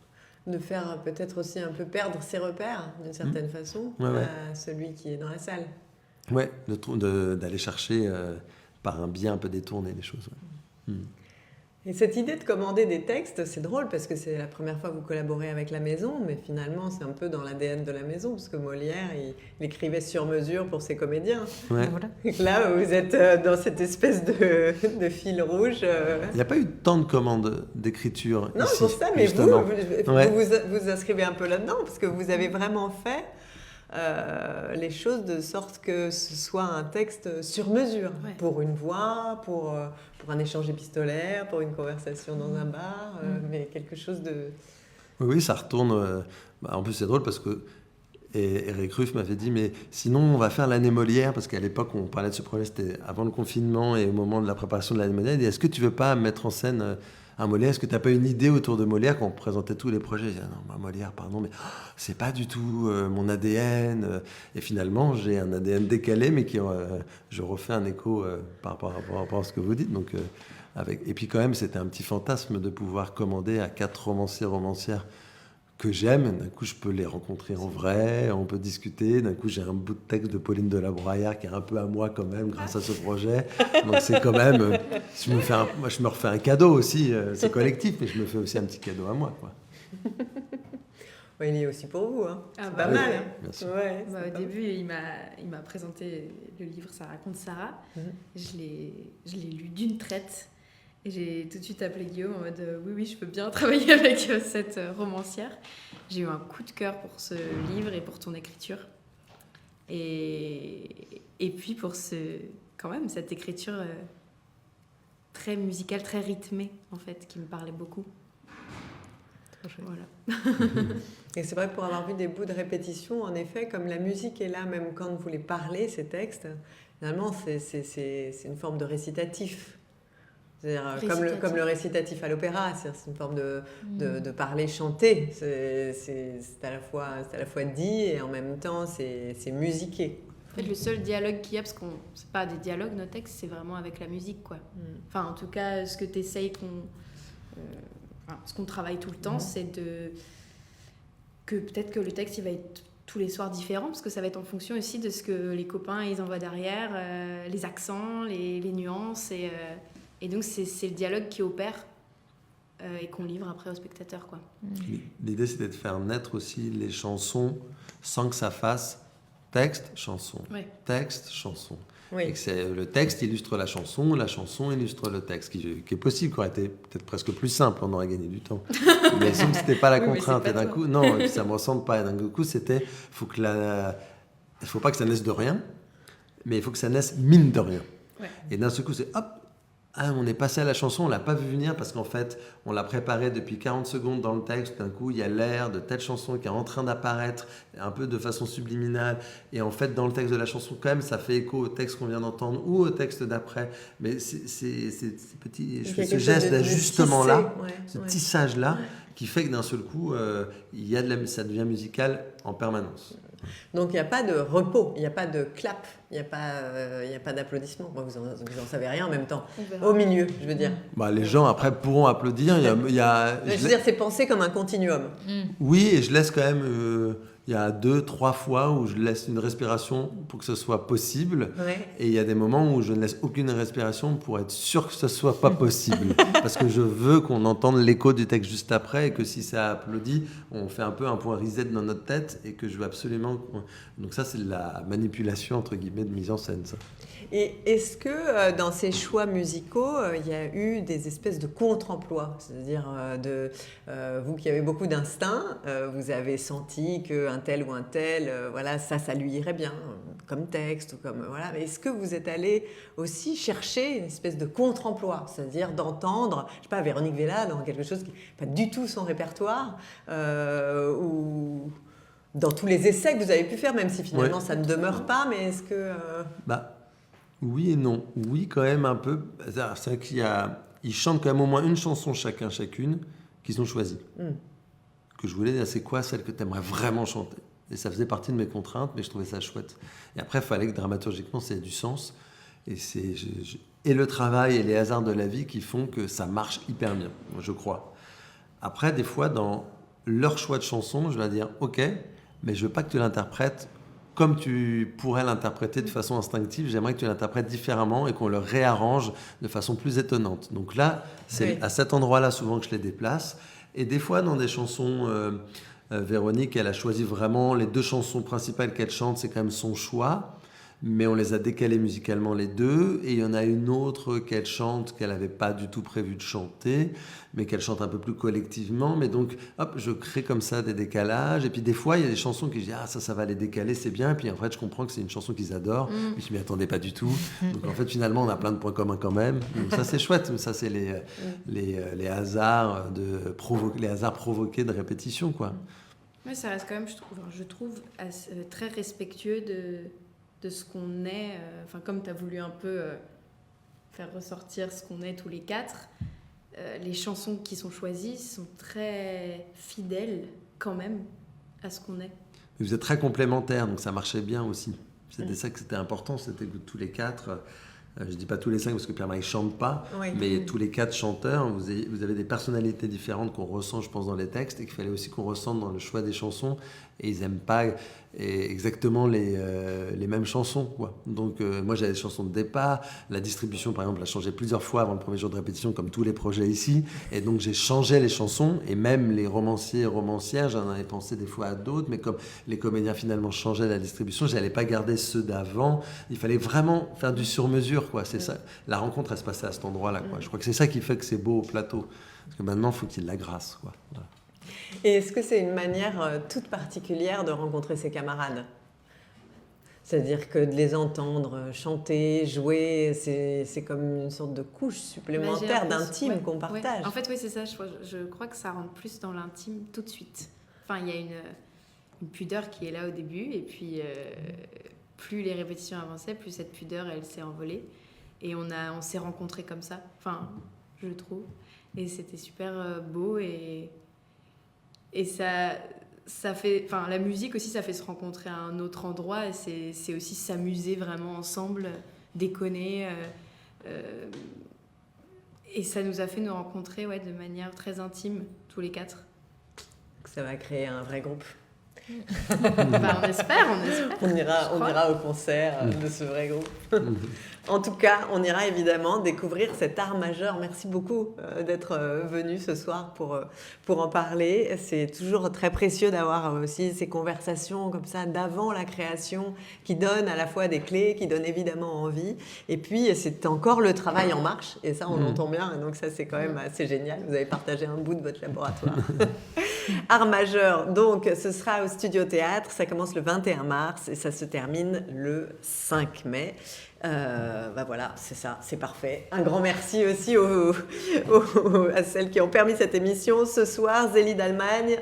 De faire peut-être aussi un peu perdre ses repères, d'une certaine façon, à celui qui est dans la salle.
Ouais, d'aller chercher par un biais un peu détourné les choses. Ouais.
Et cette idée de commander des textes, c'est drôle parce que c'est la première fois que vous collaborez avec la maison, mais finalement c'est un peu dans l'ADN de la maison, parce que Molière, il écrivait sur mesure pour ses comédiens.
Ouais.
Voilà.
Là, vous êtes dans cette espèce de fil rouge.
Il n'y a pas eu tant de commandes d'écriture
Non,
ici,
pour ça, mais
justement.
vous inscrivez un peu là-dedans, parce que vous avez vraiment fait les choses de sorte que ce soit un texte sur mesure, pour une voix, pour un échange épistolaire, pour une conversation dans un bar, mais quelque chose de...
Oui, ça retourne... en plus, c'est drôle parce que Eric Ruff m'avait dit, mais sinon, on va faire l'année Molière, parce qu'à l'époque, on parlait de ce projet, c'était avant le confinement et au moment de la préparation de l'année Molière. Il dit, est-ce que tu veux pas mettre en scène... un Molière, est-ce que tu n'as pas une idée autour de Molière quand on présentait tous les projets? Je disais, non, Molière, pardon, mais c'est pas du tout mon ADN. Et finalement, j'ai un ADN décalé, mais je refais un écho par rapport à ce que vous dites. Donc, et puis quand même, c'était un petit fantasme de pouvoir commander à 4 romancières que j'aime. D'un coup, je peux les rencontrer en vrai, on peut discuter. D'un coup, j'ai un bout de texte de Pauline Delabroyère qui est un peu à moi quand même grâce à ce projet. Donc c'est quand même... je me refais un cadeau aussi. C'est collectif, mais je me fais aussi un petit cadeau à moi, quoi.
Ouais, il est aussi pour vous, hein.
Ah,
c'est pas mal. Hein.
Bien sûr.
Ouais,
Au début, il m'a présenté le livre Ça raconte Sarah. Je l'ai lu d'une traite. Et j'ai tout de suite appelé Guillaume en mode oui, je peux bien travailler avec cette romancière. J'ai eu un coup de cœur pour ce livre et pour ton écriture. Et puis pour quand même cette écriture très musicale, très rythmée en fait, qui me parlait beaucoup. Voilà.
Et c'est vrai que pour avoir vu des bouts de répétition, en effet, comme la musique est là, même quand vous les parlez, ces textes, finalement, c'est une forme de récitatif. C'est-à-dire, comme le récitatif à l'opéra, c'est une forme de parler chanter. C'est à la fois dit et en même temps c'est musiqué.
En fait, le seul dialogue qu'il y a, parce que c'est pas des dialogues, nos textes, c'est vraiment avec la musique, quoi. Enfin, en tout cas, ce que tu essayes ce qu'on travaille tout le temps, c'est que peut-être que le texte il va être tous les soirs différent, parce que ça va être en fonction aussi de ce que les copains ils envoient derrière, les accents, les nuances et donc, c'est le dialogue qui opère et qu'on livre après au spectateur, quoi.
L'idée, c'était de faire naître aussi les chansons sans que ça fasse texte, chanson, texte, chanson. Oui. Et que le texte illustre la chanson illustre le texte, qui est possible, qui aurait été peut-être presque plus simple, on aurait gagné du temps. Mais sauf que c'était pas la contrainte. Et d'un coup, non, et puis ça me ressemble pas. Et d'un coup, c'était, faut pas que ça naisse de rien, mais il faut que ça naisse mine de rien. Ouais. Et d'un seul coup, c'est hop, on est passé à la chanson, on l'a pas vu venir parce qu'en fait, on l'a préparé depuis 40 secondes dans le texte. D'un coup, il y a l'air de telle chanson qui est en train d'apparaître un peu de façon subliminale. Et en fait, dans le texte de la chanson, quand même, ça fait écho au texte qu'on vient d'entendre ou au texte d'après. Mais c'est ce geste d'ajustement-là, ce tissage-là, qui fait que d'un seul coup, ça devient musical en permanence.
Donc il n'y a pas de repos, il n'y a pas de clap, il n'y a pas d'applaudissements. Bon, vous en savez rien en même temps. Au milieu, je veux dire.
Les gens après pourront applaudir.
Je veux dire, c'est pensé comme un continuum.
Oui, et je laisse quand même il y a 2-3 fois où je laisse une respiration pour que ce soit possible.
Ouais.
Et il y a des moments où je ne laisse aucune respiration pour être sûr que ce soit pas possible. Parce que je veux qu'on entende l'écho du texte juste après et que si ça applaudit, on fait un peu un point reset dans notre tête et que je veux absolument... Donc ça, c'est de la manipulation, entre guillemets, de mise en scène, ça.
Et est-ce que dans ces choix musicaux, il y a eu des espèces de contre-emplois? C'est-à-dire, vous qui avez beaucoup d'instinct, vous avez senti qu'un tel ou un tel, voilà, ça lui irait bien, comme texte, ou comme, voilà. Mais est-ce que vous êtes allé aussi chercher une espèce de contre-emploi? C'est-à-dire d'entendre, je sais pas, Véronique Vella dans quelque chose qui n'est pas du tout son répertoire, ou dans tous les essais que vous avez pu faire, même si finalement ça ne demeure pas, mais est-ce que...
Oui et non. Oui, quand même un peu. C'est vrai qu'ils chantent quand même au moins une chanson chacune qu'ils ont choisie. Que je voulais dire, c'est quoi celle que tu aimerais vraiment chanter? Et ça faisait partie de mes contraintes, mais je trouvais ça chouette. Et après, il fallait que dramaturgiquement, ça ait du sens. Et c'est et le travail et les hasards de la vie qui font que ça marche hyper bien, je crois. Après, des fois, dans leur choix de chanson, je vais dire, ok, mais je veux pas que tu l'interprètes comme tu pourrais l'interpréter de façon instinctive. J'aimerais que tu l'interprètes différemment et qu'on le réarrange de façon plus étonnante. Donc là, c'est à cet endroit-là souvent que je les déplace. Et des fois, dans des chansons, Véronique, elle a choisi vraiment les 2 chansons principales qu'elle chante, c'est quand même son choix. Mais on les a décalées musicalement les 2. Et il y en a une autre qu'elle chante, qu'elle n'avait pas du tout prévu de chanter, mais qu'elle chante un peu plus collectivement. Mais donc, hop, je crée comme ça des décalages. Et puis des fois, il y a des chansons que je dis, ça va les décaler, c'est bien. Et puis en fait, je comprends que c'est une chanson qu'ils adorent. Puis je m'y attendais pas du tout. Donc en fait, finalement, on a plein de points communs quand même. Donc ça, c'est chouette. Ça, c'est les hasards les hasards provoqués de répétition, quoi.
Ouais, ça reste quand même, je trouve très respectueux de ce qu'on est. Enfin, comme tu as voulu un peu faire ressortir ce qu'on est tous les 4, les chansons qui sont choisies sont très fidèles quand même à ce qu'on est.
Mais vous êtes très complémentaires, donc ça marchait bien aussi. C'était ça que c'était important, c'était que tous les 4... je ne dis pas tous les 5 parce que Pierre-Marie ne chante pas, mais tous les 4 chanteurs, vous avez des personnalités différentes qu'on ressent, je pense, dans les textes et qu'il fallait aussi qu'on ressente dans le choix des chansons. Et ils n'aiment pas exactement les mêmes chansons, quoi. Donc moi, j'avais des chansons de départ. La distribution, par exemple, a changé plusieurs fois avant le premier jour de répétition, comme tous les projets ici. Et donc, j'ai changé les chansons. Et même les romanciers et romancières, j'en avais pensé des fois à d'autres. Mais comme les comédiens, finalement, changeaient la distribution, je n'allais pas garder ceux d'avant. Il fallait vraiment faire du sur-mesure, quoi. C'est ça. La rencontre, elle se passait à cet endroit-là, quoi. Je crois que c'est ça qui fait que c'est beau au plateau. Parce que maintenant, il faut qu'il la grasse, quoi. Voilà.
Et est-ce que c'est une manière toute particulière de rencontrer ses camarades? C'est-à-dire que de les entendre chanter, jouer, c'est comme une sorte de couche supplémentaire d'intime qu'on partage.
Ouais. En fait, oui, c'est ça. Je crois que ça rentre plus dans l'intime tout de suite. Enfin, il y a une pudeur qui est là au début, et puis plus les répétitions avançaient, plus cette pudeur, elle s'est envolée. Et on s'est rencontrés comme ça, enfin, je trouve. Et c'était super beau, et ça fait, enfin, la musique aussi, ça fait se rencontrer à un autre endroit, et c'est aussi s'amuser vraiment ensemble, déconner, et ça nous a fait nous rencontrer de manière très intime, tous les 4.
Ça va créer un vrai groupe.
On espère.
On ira au concert de ce vrai groupe. En tout cas, on ira évidemment découvrir cet art majeur. Merci beaucoup d'être venu ce soir pour en parler. C'est toujours très précieux d'avoir aussi ces conversations comme ça d'avant la création qui donnent à la fois des clés, qui donnent évidemment envie. Et puis, c'est encore le travail en marche. Et ça, on l'entend bien. Donc ça, c'est quand même assez génial. Vous avez partagé un bout de votre laboratoire. Art majeur, donc, ce sera au Studio Théâtre. Ça commence le 21 mars et ça se termine le 5 mai. Voilà, c'est ça, c'est parfait. Un grand merci aussi à celles qui ont permis cette émission. Ce soir, Zélie d'Allemagne,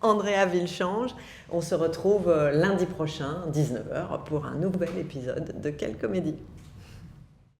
Andrea Villechange. On se retrouve lundi prochain, 19h, pour un nouvel épisode de Quelle Comédie.